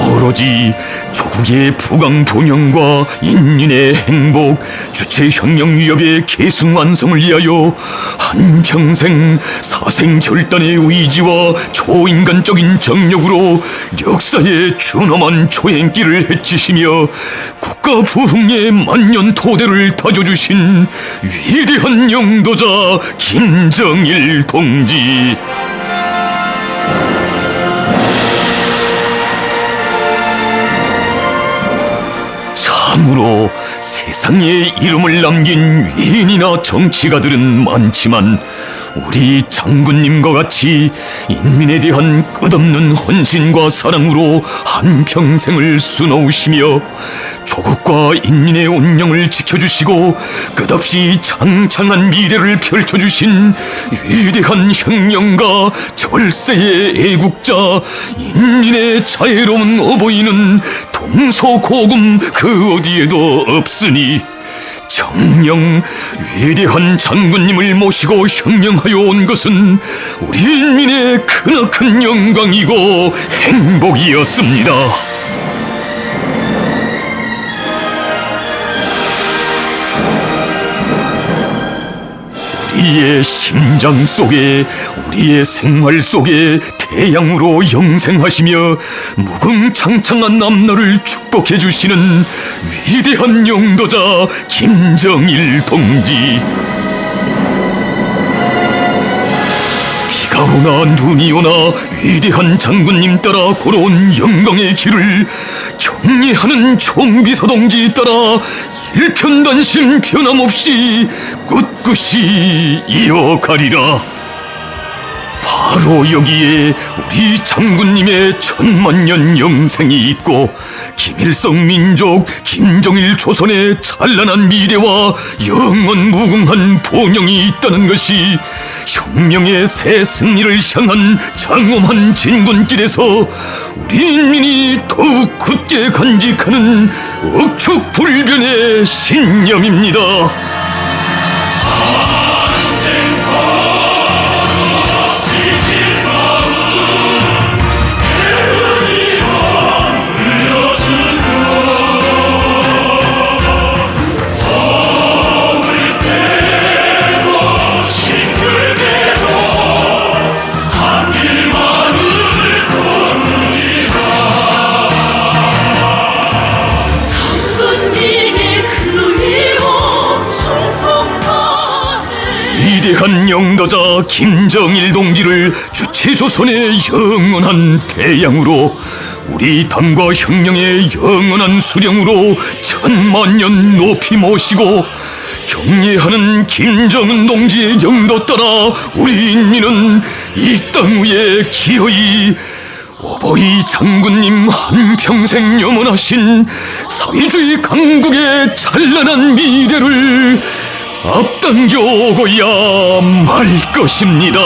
오로지 조국의 부강통영과 인민의 행복, 주체혁명 위협의 계승완성을 위하여 한평생 사생결단의 의지와 초인간적인 정력으로 역사의 준엄한 초행길을 헤치시며 국가 부흥의 만년 토대를 다져주신 위대한 영도자 김정일 동지. 참으로 세상에 이름을 남긴 위인이나 정치가들은 많지만 우리 장군님과 같이 인민에 대한 끝없는 헌신과 사랑으로 한평생을 수놓으시며 조국과 인민의 운명을 지켜주시고 끝없이 장창한 미래를 펼쳐주신 위대한 혁명가, 절세의 애국자, 인민의 자애로운 어버이는 동서고금 그 어디에도 없으니 정녕 위대한 장군님을 모시고 혁명하여 온 것은 우리 인민의 크나큰 영광이고 행복이었습니다. 우리의 심장 속에, 우리의 생활 속에 태양으로 영생하시며 무궁창창한 남나를 축복해 주시는 위대한 영도자 김정일 동지. 비가 오나 눈이 오나 위대한 장군님 따라 걸어온 영광의 길을 경리하는 총비서 동지 따라 일편단심 변함없이 꿋꿋이 이어가리라. 바로 여기에 우리 장군님의 천만년 영생이 있고 김일성 민족, 김정일 조선의 찬란한 미래와 영원 무궁한 번영이 있다는 것이 혁명의 새 승리를 향한 장엄한 진군길에서 우리 인민이 더욱 굳게 간직하는 억축불변의 신념입니다. 위대한 영도자 김정일 동지를 주체조선의 영원한 태양으로, 우리 당과 혁명의 영원한 수령으로 천만년 높이 모시고 경례하는 김정은 동지의 정도 따라 우리 인민은 이 땅 위에 기어이 어버이 장군님 한평생 염원하신 사회주의 강국의 찬란한 미래를 앞당겨 오고야 말 것입니다.